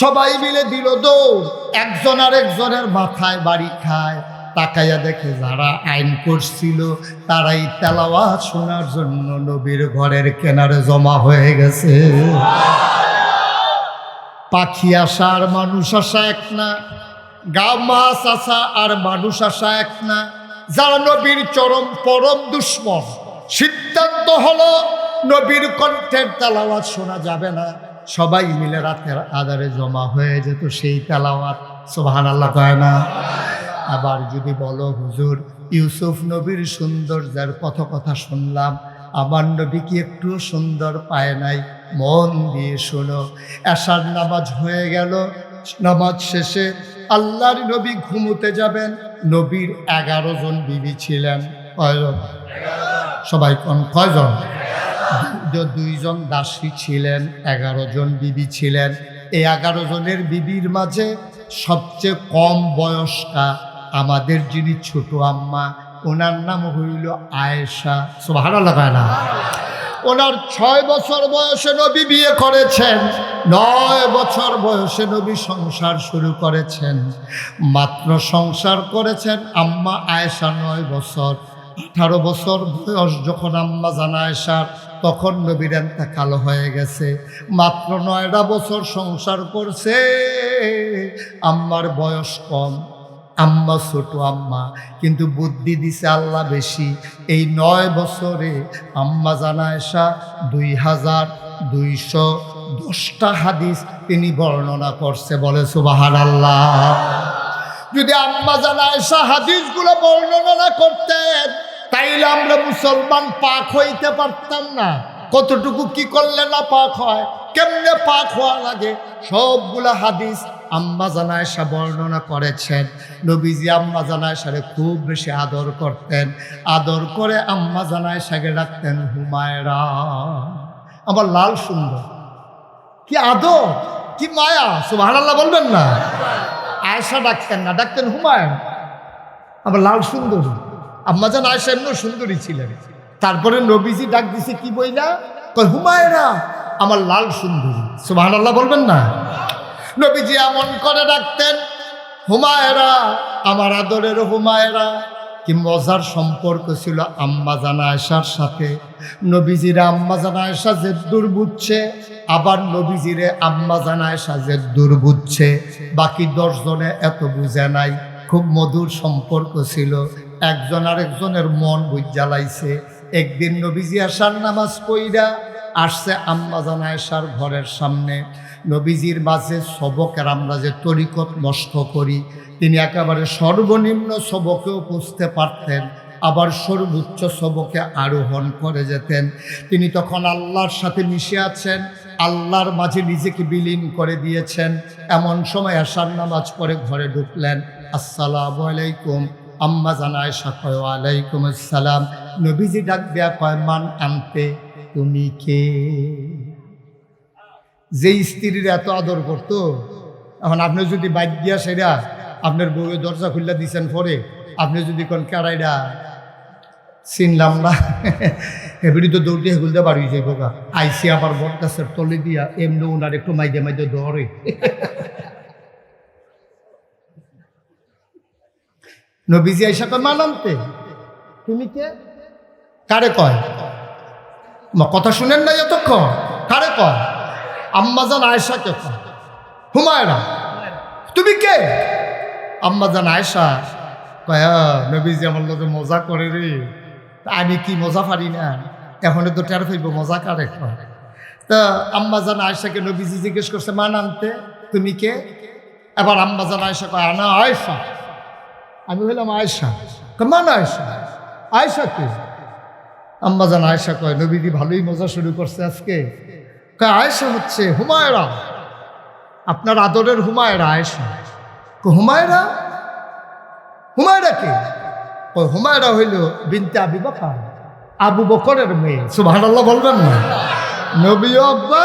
সবাই মিলে দিল দৌড়, একজন আর একজনের মাথায় বাড়ি খায়। তাকাইয়া দেখে যারা আইন করছিল তারাই তেলাওয়াত শোনার জন্য নবীর ঘরের কিনারে জমা হয়ে গেছে। পাখি আসা আর মানুষ আসা এক না, গা মাছ আসা আর মানুষ আসা এক না। যারা নবীর পরম দুশ্মন, সিদ্ধান্ত হলো নবীর কণ্ঠের তেলাওয়াত শোনা যাবে না। সবাই মিলে রাতের আধারে জমা হয়ে যেত সেই তেলাওয়াত, সুবহানাল্লাহ কয় না? আবার যদি বলো হুজুর ইউসুফ নবীর সৌন্দর্যের কথা শুনলাম, আমার নবী কি একটু সুন্দর পায় নাই? মন দিয়ে শোনো, এশার নামাজ হয়ে গেল, নামাজ শেষে আল্লাহর নবী ঘুমোতে যাবেন। নবীর 11 জন বিবি ছিলেন। কয়জন? সবাই কোন কয়জন? 2 জন দাসী ছিলেন, 11 জন বিবি ছিলেন। এই 11 জনের বিবির মাঝে সবচেয়ে কম বয়স্কা আমাদের যিনি ছোট আম্মা, ওনার নাম হইল আয়েশা। সুবহানাল্লাহ কয় না? ওনার 6 বছর বয়সে নবী বিয়ে করেছেন, 9 বছর বয়সে নবী সংসার শুরু করেছেন। মাত্র সংসার করেছেন আম্মা আয়েশা 9 বছর। 18 বছর বয়স যখন আম্মা জান আয়েশার, তখন নবীর ইন্তেকাল হয়ে গেছে। মাত্র 9টা বছর সংসার করছে, আম্মার বয়স কম, আম্মা ছোট আম্মা, কিন্তু বুদ্ধি দিছে আল্লাহ বেশি। এই 9 বছরে আম্মা জান আয়েশা 2210টা হাদিস তিনি বর্ণনা করছে। বলে সুবহানাল্লাহ। যদি আম্মা জান আয়েশা হাদিসগুলো বর্ণনা না করতেন, তাইলে আমরা মুসলমান পাক হইতে পারতাম না। কতটুকু কি করলে না পাক হয়, কেমনে পাক হওয়া লাগে, সবগুলা হাদিস আম্মা জান আয়েশা বর্ণনা করেছেন। নবীজি আম্মা জান আয়েশারে খুব বেশি আদর করতেন। আদর করে আম্মা জান আয়েশাকে ডাকতেন হুমায়রা। আমার লাল সুন্দর, কি আদর, কি মায়া, সুবহানাল্লাহ বলবেন না? আয়েশা ডাকতেন না, ডাকতেন হুমায়রা। আমার লাল সুন্দরী আম্মা জান আয়েশা এমন সুন্দরী ছিলেন। তারপরে নবীজি ডাক দিছে কি বইলা? কয় হুমায়রা, আমার লাল সুন্দরী। সুবহানাল্লাহ বলবেন না? নবীজি এমন করে ডাকতেন হুমায়রা, আমার আদরের হুমায়রা। কি মজার সম্পর্ক ছিল আম্মা জান আয়েশার সাথে। নবীজিরে আম্মা জান আয়েশা যে দূর বুঝছে, আবার নবীজিরে আম্মা জান আয়েশা যে দূর বুঝছে, বাকি 10 জনে এত বুঝে নাই। খুব মধুর সম্পর্ক ছিল, একজন আরেকজনের মন বুঝ জ্বালাইছে। একদিন নবীজি আসার নামাজ পইরা আসছে আম্মা জান আয়েশার ঘরের সামনে। নবীজির মাঝে সবকের আমরা যে তরিকত নষ্ট করি, তিনি একেবারে সর্বনিম্ন সবকেও বুঝতে পারতেন, আবার সর্বোচ্চ সবকে আরোহণ করে যেতেন। তিনি তখন আল্লাহর সাথে মিশে আছেন, আল্লাহর মাঝে নিজেকে বিলীন করে দিয়েছেন। এমন সময় আশার নামাজ পড়ে ঘরে ঢুকলেন। আসসালামু আলাইকুম। আম্মা জান আয়েশা কয় ওয়ালাইকুম আসসালাম। নবীজি ডাক দেয়া কয় মান আনতে, তুমি কে? যে স্ত্রীর এত আদর করতো, এখন আপনি যদি বাইক দিয়া সেরা আপনার বউয়ের দরজা খুললা দিচ্ছেন, পরে আপনি যদি কোন কেড়াইডা চিনলাম না, এবারই তো দৌড়তে খুলতে পারি যে বোকা আইসি আবার বট গাছের তলে দিয়া এমনি ওনার একটু মাইদে মাইদে ধরে। নবীজি আইসা কয় মান আনতে, তুমি কে? কারে কয়? কথা শুনেন না এতক্ষণ? কারে কয়? আম্মা জান আয়েশাকে কয়। হুমায়রা, তুমি কে? আম্মা জান আয়েশা কয় নবীজি আমার লোকে মজা করে রে। আমি কি মজা পারি না? এখন তো টের ফেলব মজা কারে কয়। তা আম্মা জান আয়েশাকে নবীজি জিজ্ঞেস করছে মান আনতে, তুমি কে? এবার আম্মা জান আয়েশা কয় আনা আয়েশা, আমি হইলাম আয়েশা। মান আয়েশা, আয়েশা কে? আম্মা জান আয়েশা কয় নবীজি ভালোই মজা শুরু করছে আজকে। কয় আয়েশা হচ্ছে হুমায়রা, আপনার আদরের হুমায়রা আয়েশা। হুমায়রা? হুমায়রা কে? কয় হুমায়রা হইল বিনতে আবু বকর, আবু বকরের মেয়ে। সুবহানাল্লাহ বলবেন না? নবীও আব্বা,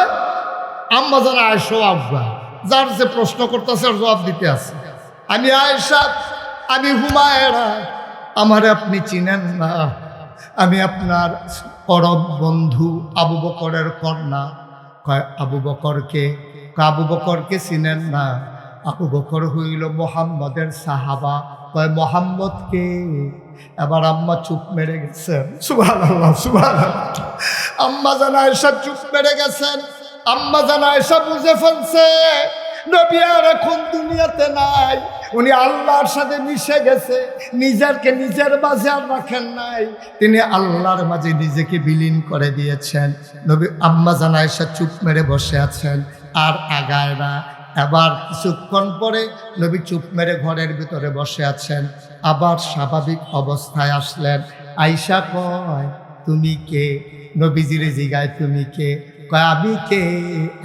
আম্মা জান আয়েশাও আব্বা। যার যে প্রশ্ন করতেছে আর জবাব দিতে আছে। আমি আয়েশা, আমি হুমায়রা, আমারে আপনি চিনেন না? আমি আপনার পরম বন্ধু আবু বকরের কন্যা। কয় আবু বকরকে? আবু বকরকে চিনেন না? আবু বকর হইল মোহাম্মদের সাহাবা। কয় মোহাম্মদকে? এবার আম্মা চুপ মেরে গেছেন। সুবহানাল্লাহ, সুবহানাল্লাহ। আম্মা জান আয়েশা চুপ মেরে গেছেন। আম্মা জান আয়েশা বুঝে ফেলছে নবী আর এখন দুনিয়াতে নাই, উনি আল্লাহর সাথে মিশে গেছে, নিজেকে নিজের মাঝে আর রাখেন নাই, তিনি আল্লাহর মাঝে নিজেকে বিলীন করে দিয়েছেন। নবী আম্মা জান আয়েশা চুপ মেরে বসে আছেন, আর আগায় না। এবার কিছুক্ষণ পরে নবী চুপ মেরে ঘরের ভিতরে বসে আছেন, আবার স্বাভাবিক অবস্থায় আসলেন। আয়েশা কয়, তুমি কে? নবীজিরে জিগায়, তুমি কে? কয়, আমি কে?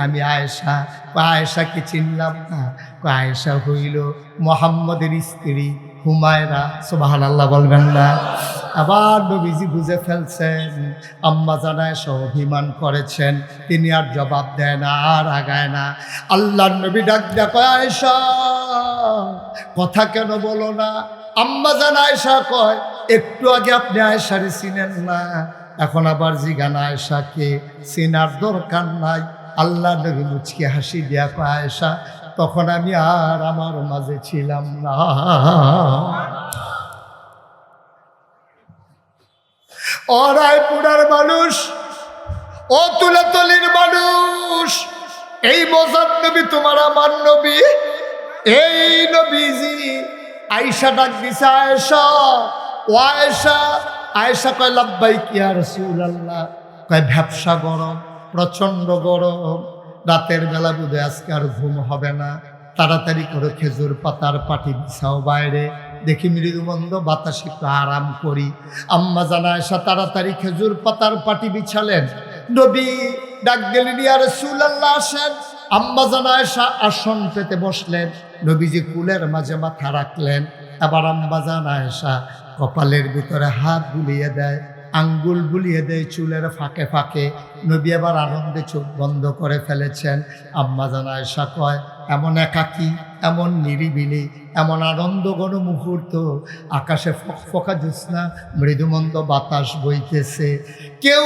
আমি আয়েশা। কয়, আয়েশাকে চিনলাম না। কয়, আয়েশা হইল মুহাম্মদের স্ত্রী হুমায়রা। সুবহানাল্লাহ বলবেন না? আবার নবীজি বুঝে ফেলছেন আম্মা জান আয়েশা অভিমান করেছেন, তিনি আর জবাব দেয় না, আর আগায় না। আল্লাহর নবী ডাক দেয়, কয়, আয়েশা কথা কেন বলো না? আম্মা জান আয়েশা কয়, একটু আগে আপনি আয়েশারে চিনেন না, এখন আবার জিগান আয়েশাকে? চেনার দরকার নাই। আল্লাহ নবী মুচকি হাসি দিয়া কয়, আয়েশা তখন আমি আর আমার মাঝে ছিলাম না। ও রায়পুরার মানুষ, ও তুলাতলির মানুষ, এই মজার নবী তোমার আমার নবী, এই নবীজি। আয়েশা ডাক দিছে, আয়েশা, ও আয়েশা। আয়েশা কয়, লাব্বাইক ইয়া রাসূলুল্লাহ। কয়, ব্যবসা গরম, প্রচণ্ড গরম, রাতের বেলা বুঝে আজকে আর ঘুম হবে না, তাড়াতাড়ি করে খেজুর পাতার পাটি বিছাও বাইরে, দেখি মৃদুমন্দ বাতাস একটু আরাম করি। আম্মা জান আয়েশা তাড়াতাড়ি খেজুর পাতার পাটি বিছালেন। নবী ডাক দিলেন, ইয়া রাসূলুল্লাহ আসেন। আম্মা জান আয়েশা আসন পেতে বসলেন, নবীজি কুলের মাঝে মাথা রাখলেন। এবার আম্মা জান আয়েশা কপালের ভিতরে হাত বুলিয়ে দেয়, আঙ্গুল বুলিয়ে দেয় চুলের ফাঁকে ফাঁকে। নবী আবার আনন্দে চোখ বন্ধ করে ফেলেছেন। আম্মা জান আয়েশা কয়, এমন একাকী, এমন নিরিবিলি, এমন আনন্দঘন মুহূর্ত, আকাশে ফকফকা জ্যোৎস্না, মৃদুমন্দ বাতাস বইতেছে, কেউ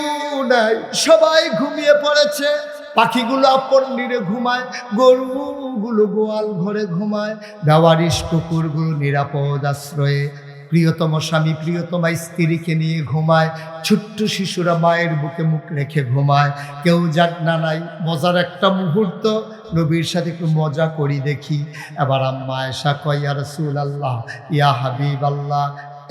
নাই, সবাই ঘুমিয়ে পড়েছে। পাখিগুলো আপন নিরে ঘুমায়, গরুগুলো গোয়াল ঘরে ঘুমায়, বেওয়ারিশ কুকুরগুলো নিরাপদ আশ্রয়ে, প্রিয়তম স্বামী প্রিয়তমা স্ত্রীকে নিয়ে ঘুমায়, ছোট্ট শিশুরা মায়ের বুকে মুখ রেখে ঘুমায়, কেউ জাগনা নাই। মজার একটা মুহূর্ত, নবীর সাথে একটু মজা করি দেখি। এবার আম্মা আয়েশা কয়, ইয়া রাসূলুল্লাহ, ইয়া হাবিবাল্লাহ,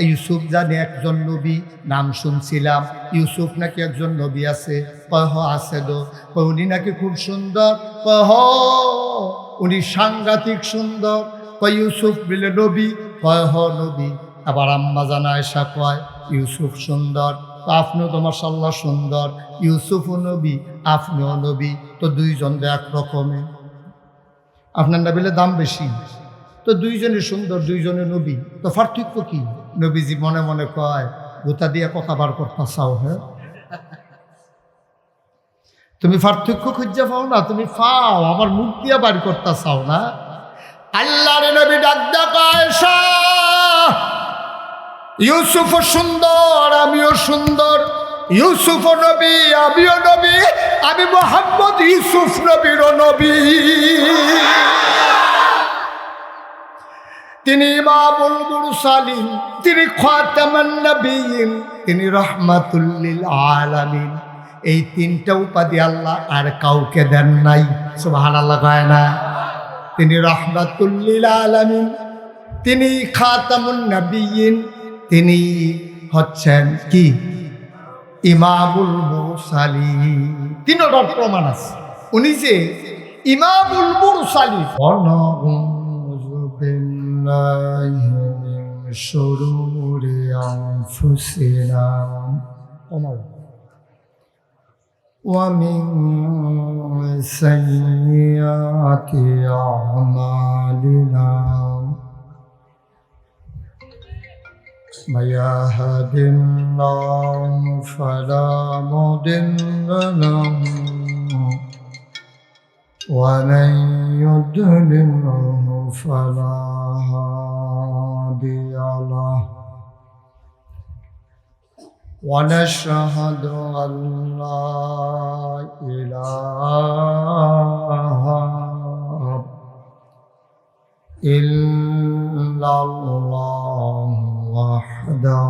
ইউসুফ জানি একজন নবী, নাম শুনছিলাম, ইউসুফ নাকি একজন নবী আছে? কয়, হ আছে দো। কয়, উনি নাকি খুব সুন্দর? কয়, হ উনি সাংঘাতিক সুন্দর। কয়, ইউসুফ বিলে নবী? কয়, হ নবী। আবার আম্মা জান আয়েশা কয়, ইউসুফ সুন্দর, তো আপনিও তো মাশাআল্লাহ সুন্দর, ইউসুফও নবী, আপনিও নবী, তো দুইজন এক রকমের, আপনার নবীলে দাম বেশি, তো দুইজনে সুন্দর, দুইজনে নবী, তো পার্থক্য কি? নবীজি মনে মনে কয়, গোতা দিয়ে কথা বার করতে চাও? হ্যাঁ, তুমি পার্থক্য খুঁজে পাও না, তুমি পাও, আমার মুখ দিয়ে বার করতে চাও না। আল্লাহর নবী ডাক দেয়, আয়েশা ইউসুফও সুন্দর, আমিও সুন্দর, ইউসুফও নবী, আমিও নবী, আমি মুহাম্মদ ইউসুফ নবীরও নবী। তিনি ইমামুল মুরসালিন, তিনি খাতামান নবিয়্যিন, তিনি রাহমাতুল লিল আলামিন। এই তিনটা উপাধি আল্লাহ আর কাউকে দেন নাই। সুবহানাল্লাহ কয় না? তিনি রাহমাতুল লিল আলামিন, তিনি খাতামুন নবিয়্যিন, তিনি হচ্ছেন কি? ইমামুল মুরসালিন। তিনটার প্রমাণ আছে উনি যে ইমামুল মুরসালিন। ওয়ানাউযু বিল্লাহি মিন শুরুরি আনফুসিনা ওয়া মিন সাইয়্যাতি আমালিনা। من يهد الله فلا مضل له ومن يضلله فلا هادي له ونشهد أن لا إله إلا الله وحده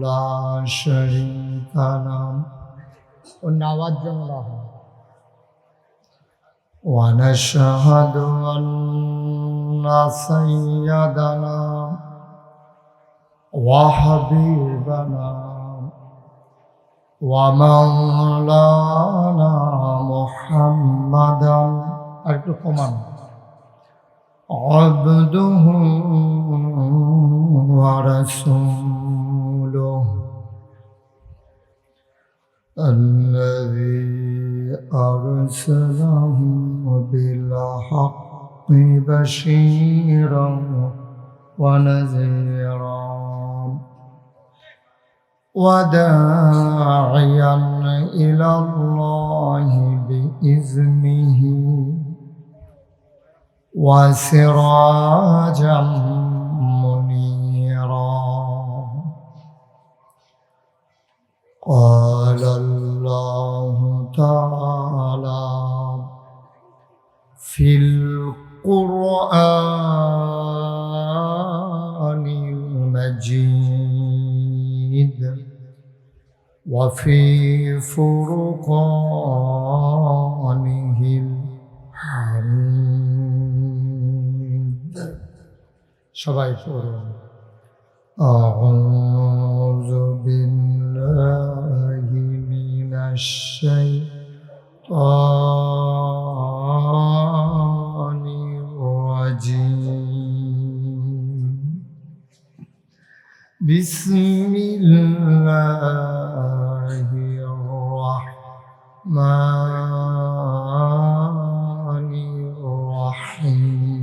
لا شريك له। और आवाज जमला है ونشهد أن سيدنا وحبيبنا ومولانا محمدا عبده ورسوله الذي أرسله بالحق بشيرا ونذيرا وداعيا إلى الله بإذنه وسراجا منيرا قال الله تعالى في القرآن المجيد وفي فرقانه الحميد সবাই পড়ুন أعوذ بالله من الشيطان الرجيم بسم الله الرحمن الرحيم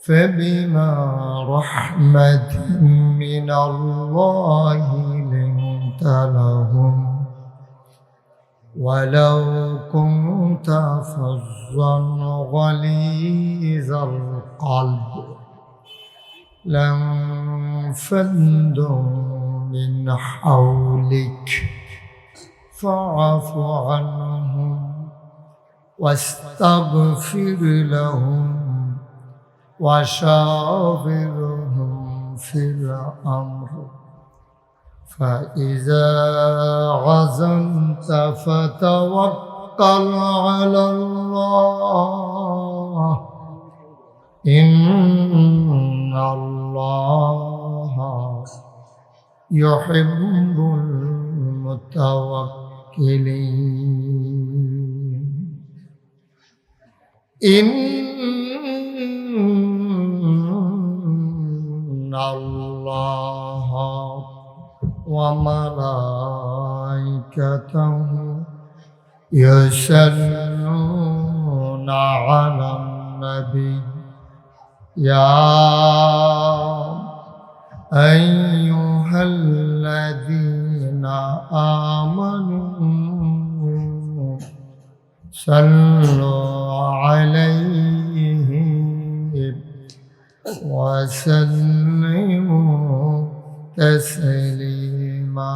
فبما رحمة من الله لنت لهم ولو كنت فظا غليظ القلب لانفضوا من حولك فاعف عنهم واستغفر لهم وشاورهم في الأمر فإذا عزمت فتوكل على الله إن الله يحب المتوكلين إن الله وملائكته يصلون على النبي يا أيها الذين آمنوا صلوا عليه وسلموا تسليما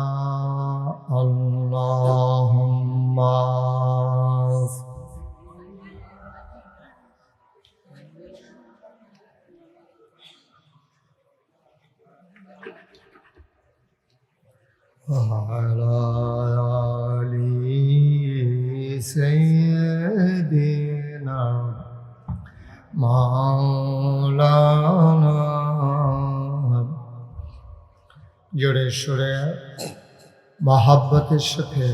اللهم وعلى آل سيدنا مولانا জোরে সুরে মহাব্বতের সাথে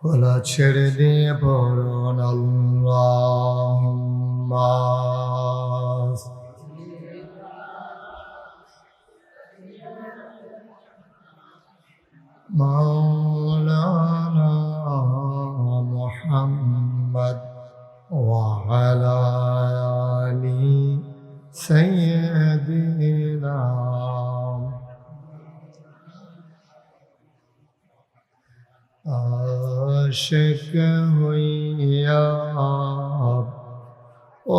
গলা ছেড়ে দিয়ে পড়ুন আল্লাহুম্মা مولانا محمد وعلى آل سيدنا عاشق হইয়া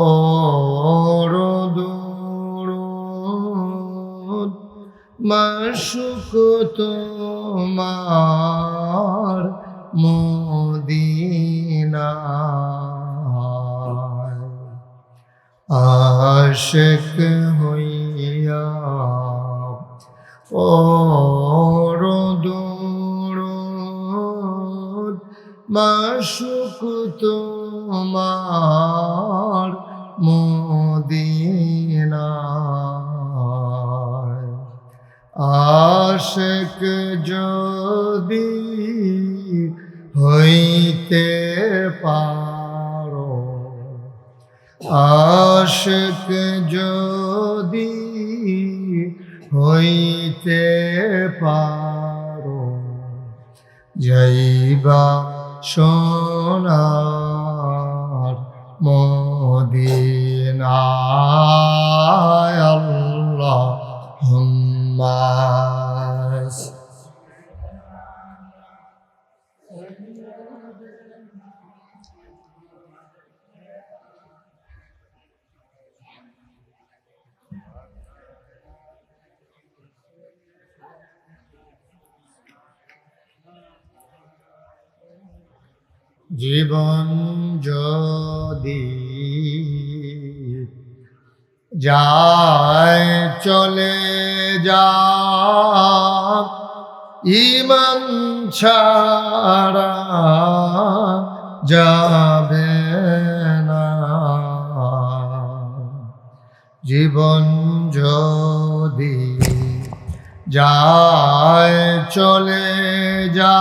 ওর দুরুদ মাশুক তোমার মদিনায় আশিক হইয়া ওর দুরুদ মাশুক আশিক যদি হইতে পারো, আশিক যদি হইতে পারো, যাইবা সোনার মদিনায় আল্লাহুম্মা। জীবন যদি যায় চলে যা, ঈমান ছাড়া যাবে না। জীবন যদি যায় চলে যা,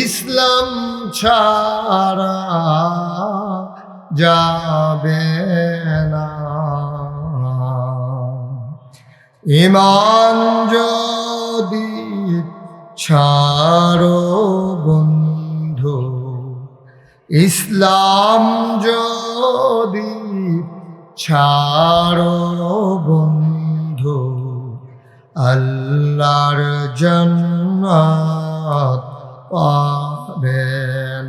ইসলাম ছাড়া যাবে না। ঈমান যদি ছাড়ো বন্ধু, ইসলাম যদি ছাড়ো বন্ধু, আল্লাহর জান্নাত পাবে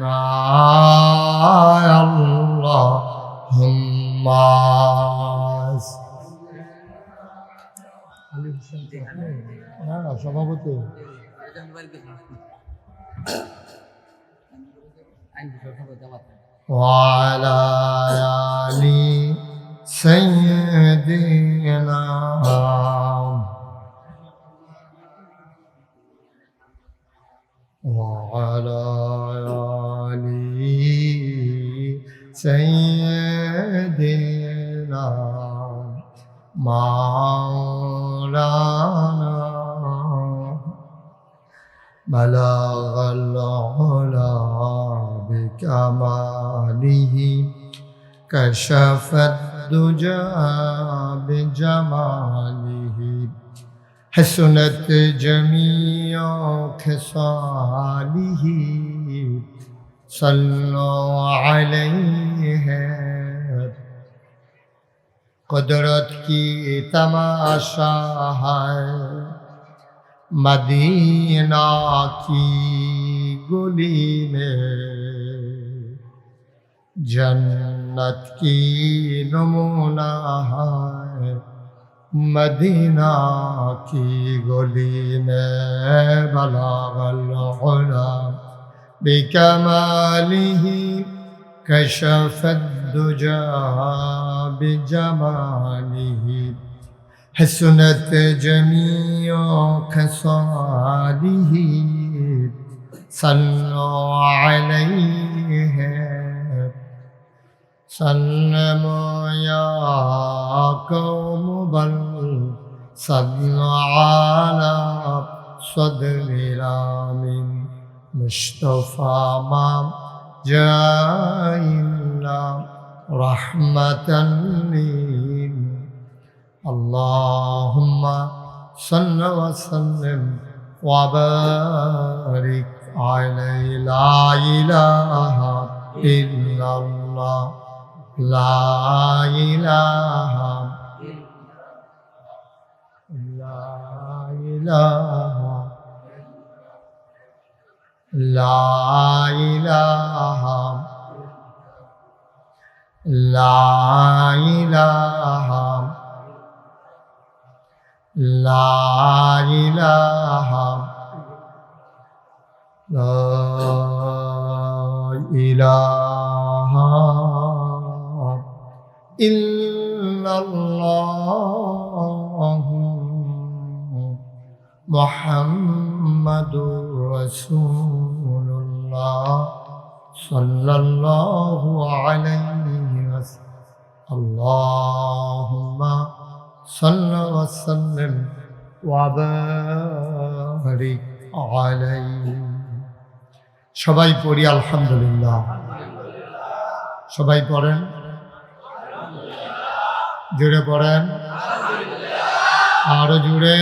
না। আল্লাহুম্মা। না না সভাপতি ওয়ালা আলি সাইয়্যিদিনা وعلى آل سيدنا مولانا بلغ العلا بكماله كشف الدجى بجماله حسنت جميع خصاله صلوا عليه قدرت کی تماشا ہے مدینہ کی گلی میں جنت کی نمونہ ہے مدینہ کی گلی میں بلغ العلا بکمالہ کشف الدجى بجمالہ حسنت جميع خصاله صلوا عليه سلموا يا قوم بل صلوا على صدر الآمن مصطفى ما جاء إلا رحمة للعالمين اللهم صل وسلم وبارك عليه لا إله إلا الله لا إله لا إله لا إله لا إله لا إله لا إله إلا الله محمد رسول الله صلى الله عليه وسلم اللهم صلى وسلم وبارك عليه সবাই পড়ি আলহামদুলিল্লাহ সবাই পড়েন জুড়ে পড়েন আরো জুড়ে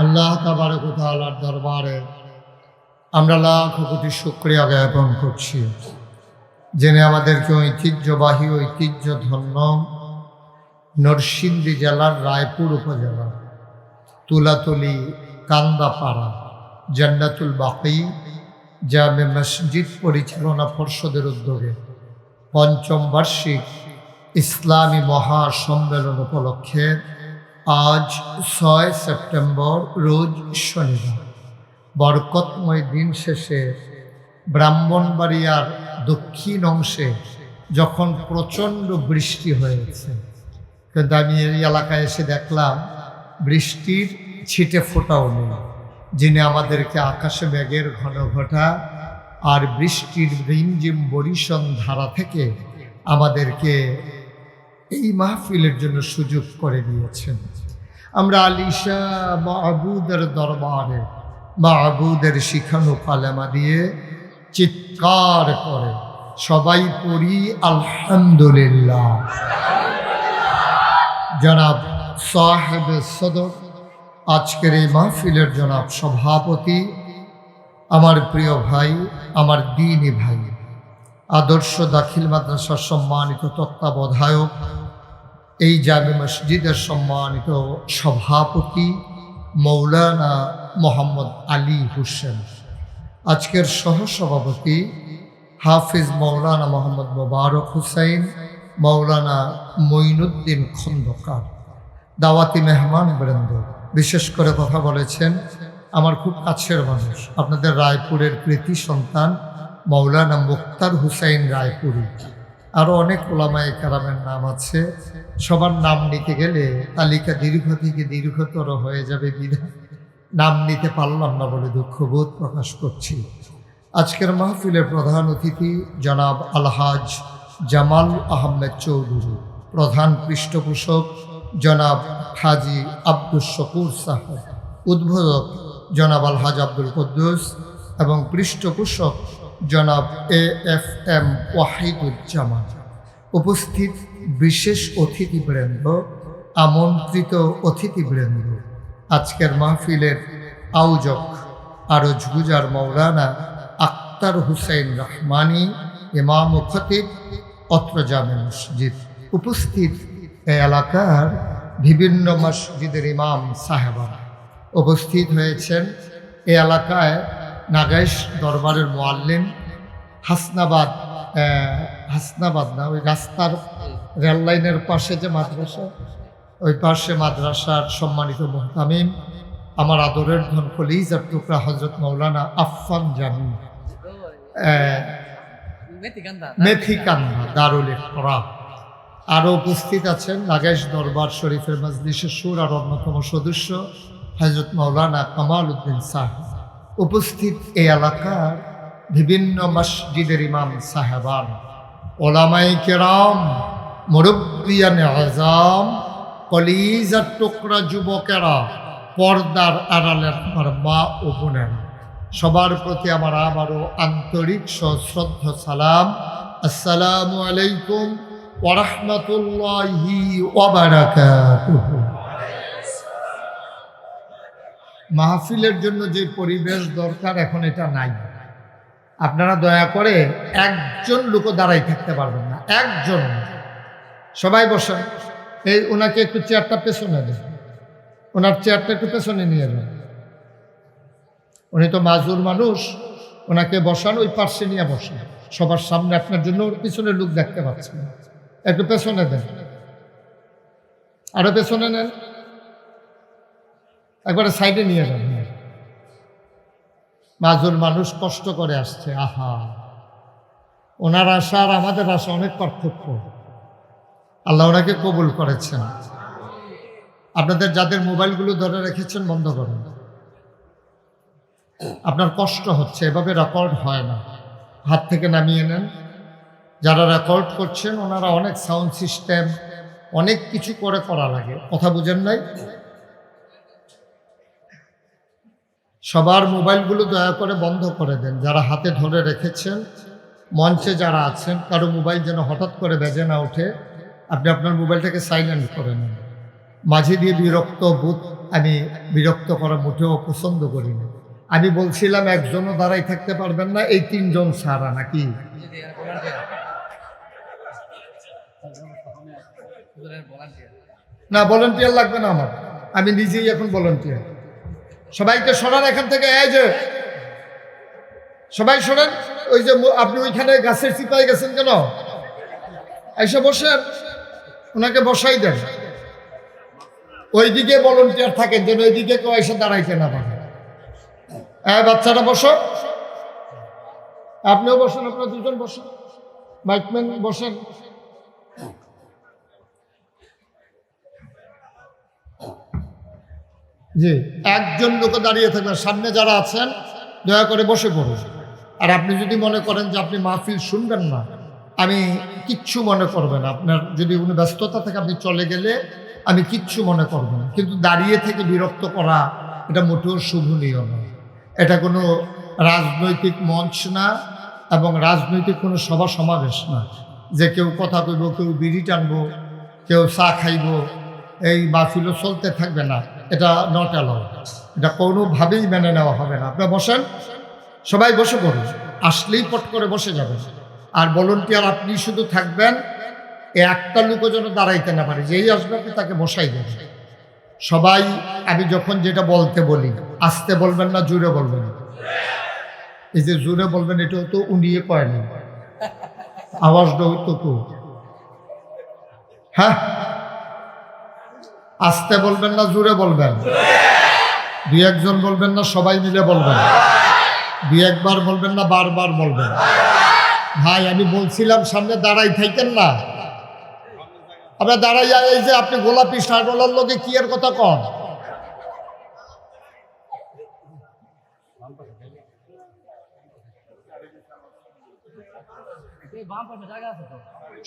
আল্লাহ তাবারক ওয়া তাআলার দরবারে আমরা লাখ কোটি শুকরিয়া জ্ঞাপন করছি যিনি আমাদেরকে ঐতিহ্যবাহী ঐতিহ্যধন্য নরসিংদী জেলার রায়পুর উপজেলা তুলাতলি কান্দাপাড়া জান্নাতুল বাকি জামে মসজিদ পরিচালনা পর্ষদের উদ্যোগে পঞ্চম বার্ষিক ইসলামী মহাসম্মেলন উপলক্ষে আজ 6 সেপ্টেম্বর রোজ শনিবার বরকতময় দিন শেষে ব্রাহ্মণবাড়িয়ার দক্ষিণ অংশে যখন প্রচণ্ড বৃষ্টি হয়েছে, কিন্তু আমি এই এলাকায় এসে দেখলাম বৃষ্টির ছিটে ফোঁটাও নেই। যিনি আমাদেরকে আকাশে মেঘের ঘন ঘটা আর বৃষ্টির রিমঝিম বরিশন ধারা থেকে আমাদেরকে এই মাহফিলের জন্য সুযোগ করে দিয়েছেন। আমরা আলিশা মাহবুদের দরবারে মাহবুদের শিখানো কালেমা দিয়ে চিৎকার করে সবাই পড়ি আলহামদুলিল্লাহ। জনাব সাহেব সদর, আজকের এই মাহফিলের জনাব সভাপতি, আমার প্রিয় ভাই, আমার দ্বীনি ভাই, আদর্শ দাখিল মাদ্রাসার সম্মানিত তত্ত্বাবধায়ক, এই জামে মসজিদের সম্মানিত সভাপতি মৌলানা মোহাম্মদ আলী হোসেন, আজকের সহসভাপতি হাফিজ মৌলানা মোহাম্মদ মোবারক হুসাইন, মৌলানা মঈনুদ্দিন খন্দকার, দাওয়াতি মেহমান বৃন্দ, বিশেষ করে কথা বলেছেন আমার খুব কাছের মানুষ, আপনাদের রায়পুরের কৃতি সন্তান মৌলানা মুক্তার হুসাইন রায়পুরি। আরও অনেক ওলামায়ে কেরামের নাম আছে, সবার নাম নিতে গেলে তালিকা দীর্ঘ থেকে দীর্ঘতর হয়ে যাবে, বিধায় নাম নিতে পারলাম না বলে দুঃখবোধ প্রকাশ করছি। আজকের মাহফিলের প্রধান অতিথি জনাব আলহাজ জামাল আহমেদ চৌধুরী, প্রধান পৃষ্ঠপোষক জনাব হাজি আব্দুল শকুর সাহেব, উদ্বোধক জনাব আলহাজ আব্দুল কুদ্দুস এবং পৃষ্ঠপোষক জনাব AFM ওয়াহিদুজ্জামান। উপস্থিত বিশেষ অতিথিবৃন্দ, আমন্ত্রিত অতিথিবৃন্দ, আজকের মাহফিলের আয়োজক আরজ গুজার মৌলানা আক্তার হুসাইন রহমানী, ইমাম ও খতিব অত্র জামে মসজিদ, উপস্থিত এই এলাকার বিভিন্ন মসজিদের ইমাম সাহেবান, উপস্থিত হয়েছেন এই এলাকায় নাগাইশ দরবারের মুআল্লিম, হাসনাবাদ না, ওই রাস্তার রেল লাইনের পাশে যে মাদ্রাসা, ওই পাশে মাদ্রাসার সম্মানিত মুহতামিম, আমার আদরের ধন কলিজার টুকরা হজরত মৌলানা আফফান জামি, মেথিকান্দা দারুল ইকরাম। আরও উপস্থিত আছেন নাগাইশ দরবার শরীফের মজলিসের সুর আর অন্যতম সদস্য হজরত মৌলানা কামাল উদ্দিন সাহেব। উপস্থিত এই এলাকার বিভিন্ন মসজিদের ইমাম সাহেবান, ওলামায়ে কেরাম, মুরব্বিয়ানে আযম, কলিজার টুকরা যুবকেরা, পর্দার আড়ালের আমার মা ও বোনেরা, সবার প্রতি আমার আবারও আন্তরিক সশ্রদ্ধ সালাম। আসসালামু আলাইকুম ওয়া রাহমাতুল্লাহি ওয়া বারাকাতুহু। মাহফিলের জন্য যে পরিবেশ দরকার এখন এটা নাই। আপনারা দয়া করে একজন লোকও দাঁড়াই থাকতে পারবেন না, একজন। সবাই বসেন, এই ওনাকে একটু চেয়ারটা পেছনে দেন, ওনার চেয়ারটা একটু পেছনে নিয়ে যান। উনি তো মাজুর মানুষ, ওনাকে বসান, ওই পার্শ্বে নিয়ে বসেন সবার সামনে, আপনার জন্য ওর পিছনে লোক দেখতে পাচ্ছেন, একটু পেছনে দেন, আরো পেছনে নেন, একবারে সাইডে নিয়ে যান। মাজুর মানুষ কষ্ট করে আসছে, আহা, ওনার আশা আর আমাদের আশা অনেক পার্থক্য। আল্লাহ ওনাকে কবুল করেছেন। আপনাদের যাদের মোবাইলগুলো ধরে রেখেছেন বন্ধ করুন, আপনার কষ্ট হচ্ছে, এভাবে রেকর্ড হয় না, হাত থেকে নামিয়ে নেন। যারা রেকর্ড করছেন ওনারা অনেক সাউন্ড সিস্টেম অনেক কিছু করা লাগে, কথা বুঝেন নাই? সবার মোবাইলগুলো দয়া করে বন্ধ করে দেন, যারা হাতে ধরে রেখেছেন। মঞ্চে যারা আছেন কারো মোবাইল যেন হঠাৎ করে বেজে না ওঠে, আপনি আপনার মোবাইলটাকে সাইলেন্ট করে নেন। মাঝে দিয়ে বিরক্ত বোধ, আমি বিরক্ত করা মোটেও পছন্দ করি না। আমি বলছিলাম একজনও দাঁড়াই থাকতে পারবেন না, এই 3 জন ছাড়া নাকি? না, ভলান্টিয়ার লাগবে না আমার, আমি নিজেই এখন ভলান্টিয়ার। সবাইকে সরান এখান থেকে, এই যে সবাই সরেন। ওই যে আপনি ওইখানে গাছের চিপায় গেছেন কেন? এসে বসেন, ওনাকে বসাই দেন। ওইদিকে ভলান্টিয়ার থাকেন যেন ওইদিকে কেউ এসে দাঁড়াইতে না পারে। বাচ্চারা বসো, আপনিও বসেন, আপনারা দুজন বসেন, মাইকম্যান বসেন। জি, একজন লোক দাঁড়িয়ে থাকবেন, সামনে যারা আছেন দয়া করে বসে পড়ুন। আর আপনি যদি মনে করেন যে আপনি মাহফিল শুনবেন না, আমি কিচ্ছু মনে করবেন না। আপনার যদি কোনো ব্যস্ততা থাকে আপনি চলে গেলে আমি কিচ্ছু মনে করব না। কিন্তু দাঁড়িয়ে থেকে বিরক্ত করা এটা মোটেও শুভনীয় নয়। এটা কোনো রাজনৈতিক মঞ্চ না এবং রাজনৈতিক কোনো সভা সমাবেশ না যে কেউ কথা কইব, কেউ বিড়ি টানবো, কেউ চা খাইব, এই মাহফিলও চলতে থাকবে না। এটা নট অ্যালাউড, এটা কোনোভাবেই মেনে নেওয়া হবে না। আপনারা বসেন, সবাই বসে পড়ুন, আসলেই পট করে বসে যাবেন। আর ভলান্টিয়ার আপনি শুধু থাকবেন, একটা লোকও যেন দাঁড়াইতে না পারে, যেই আসবে আপনি তাকে বসাই দেবেন। সবাই আমি যখন যেটা বলতে বলি, আস্তে বলবেন না, জোরে বলবেন। এই যে জোরে বলবেন এটাও তো উনিয়ে কয়নি, আওয়াজটা তো কু। হ্যাঁ, আস্তে বলবেন না, জোরে বলবেন। 2-1 জন বলবেন না, সবাই মিলে বলবেন। 2-1 বার বলবেন না, বারবার বলবেন। ভাই আমি বলছিলাম সামনে দাঁড়াই থাকেন না, আমরা দাঁড়াই। এই যে আপনি গোলাপি শার্টওয়ালার লোকে কি এর কথা কন?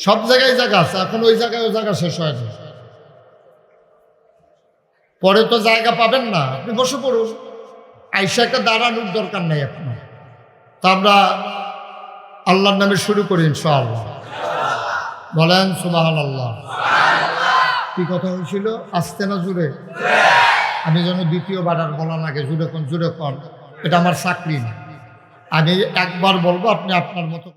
সব জায়গায় জায়গা আছে, এখন ওই জায়গায় ও জায়গা শেষ হয় না, পরে তো জায়গা পাবেন না। আপনি বসে পড়ুন, আইসা একটা দাঁড়ানোর দরকার নেই আপনার। তা আমরা আল্লাহর নামে শুরু করি ইনশাআল্লাহ। বলেন সুবহানাল্লাহ। কি কথা হয়েছিল? আস্তে না জুড়ে? আমি যেন দ্বিতীয়বার আর বলা লাগে জুড়ে কোন, জুড়ে কোন। এটা আমার চাকরি না। আমি একবার বলবো, আপনি আপনার মতো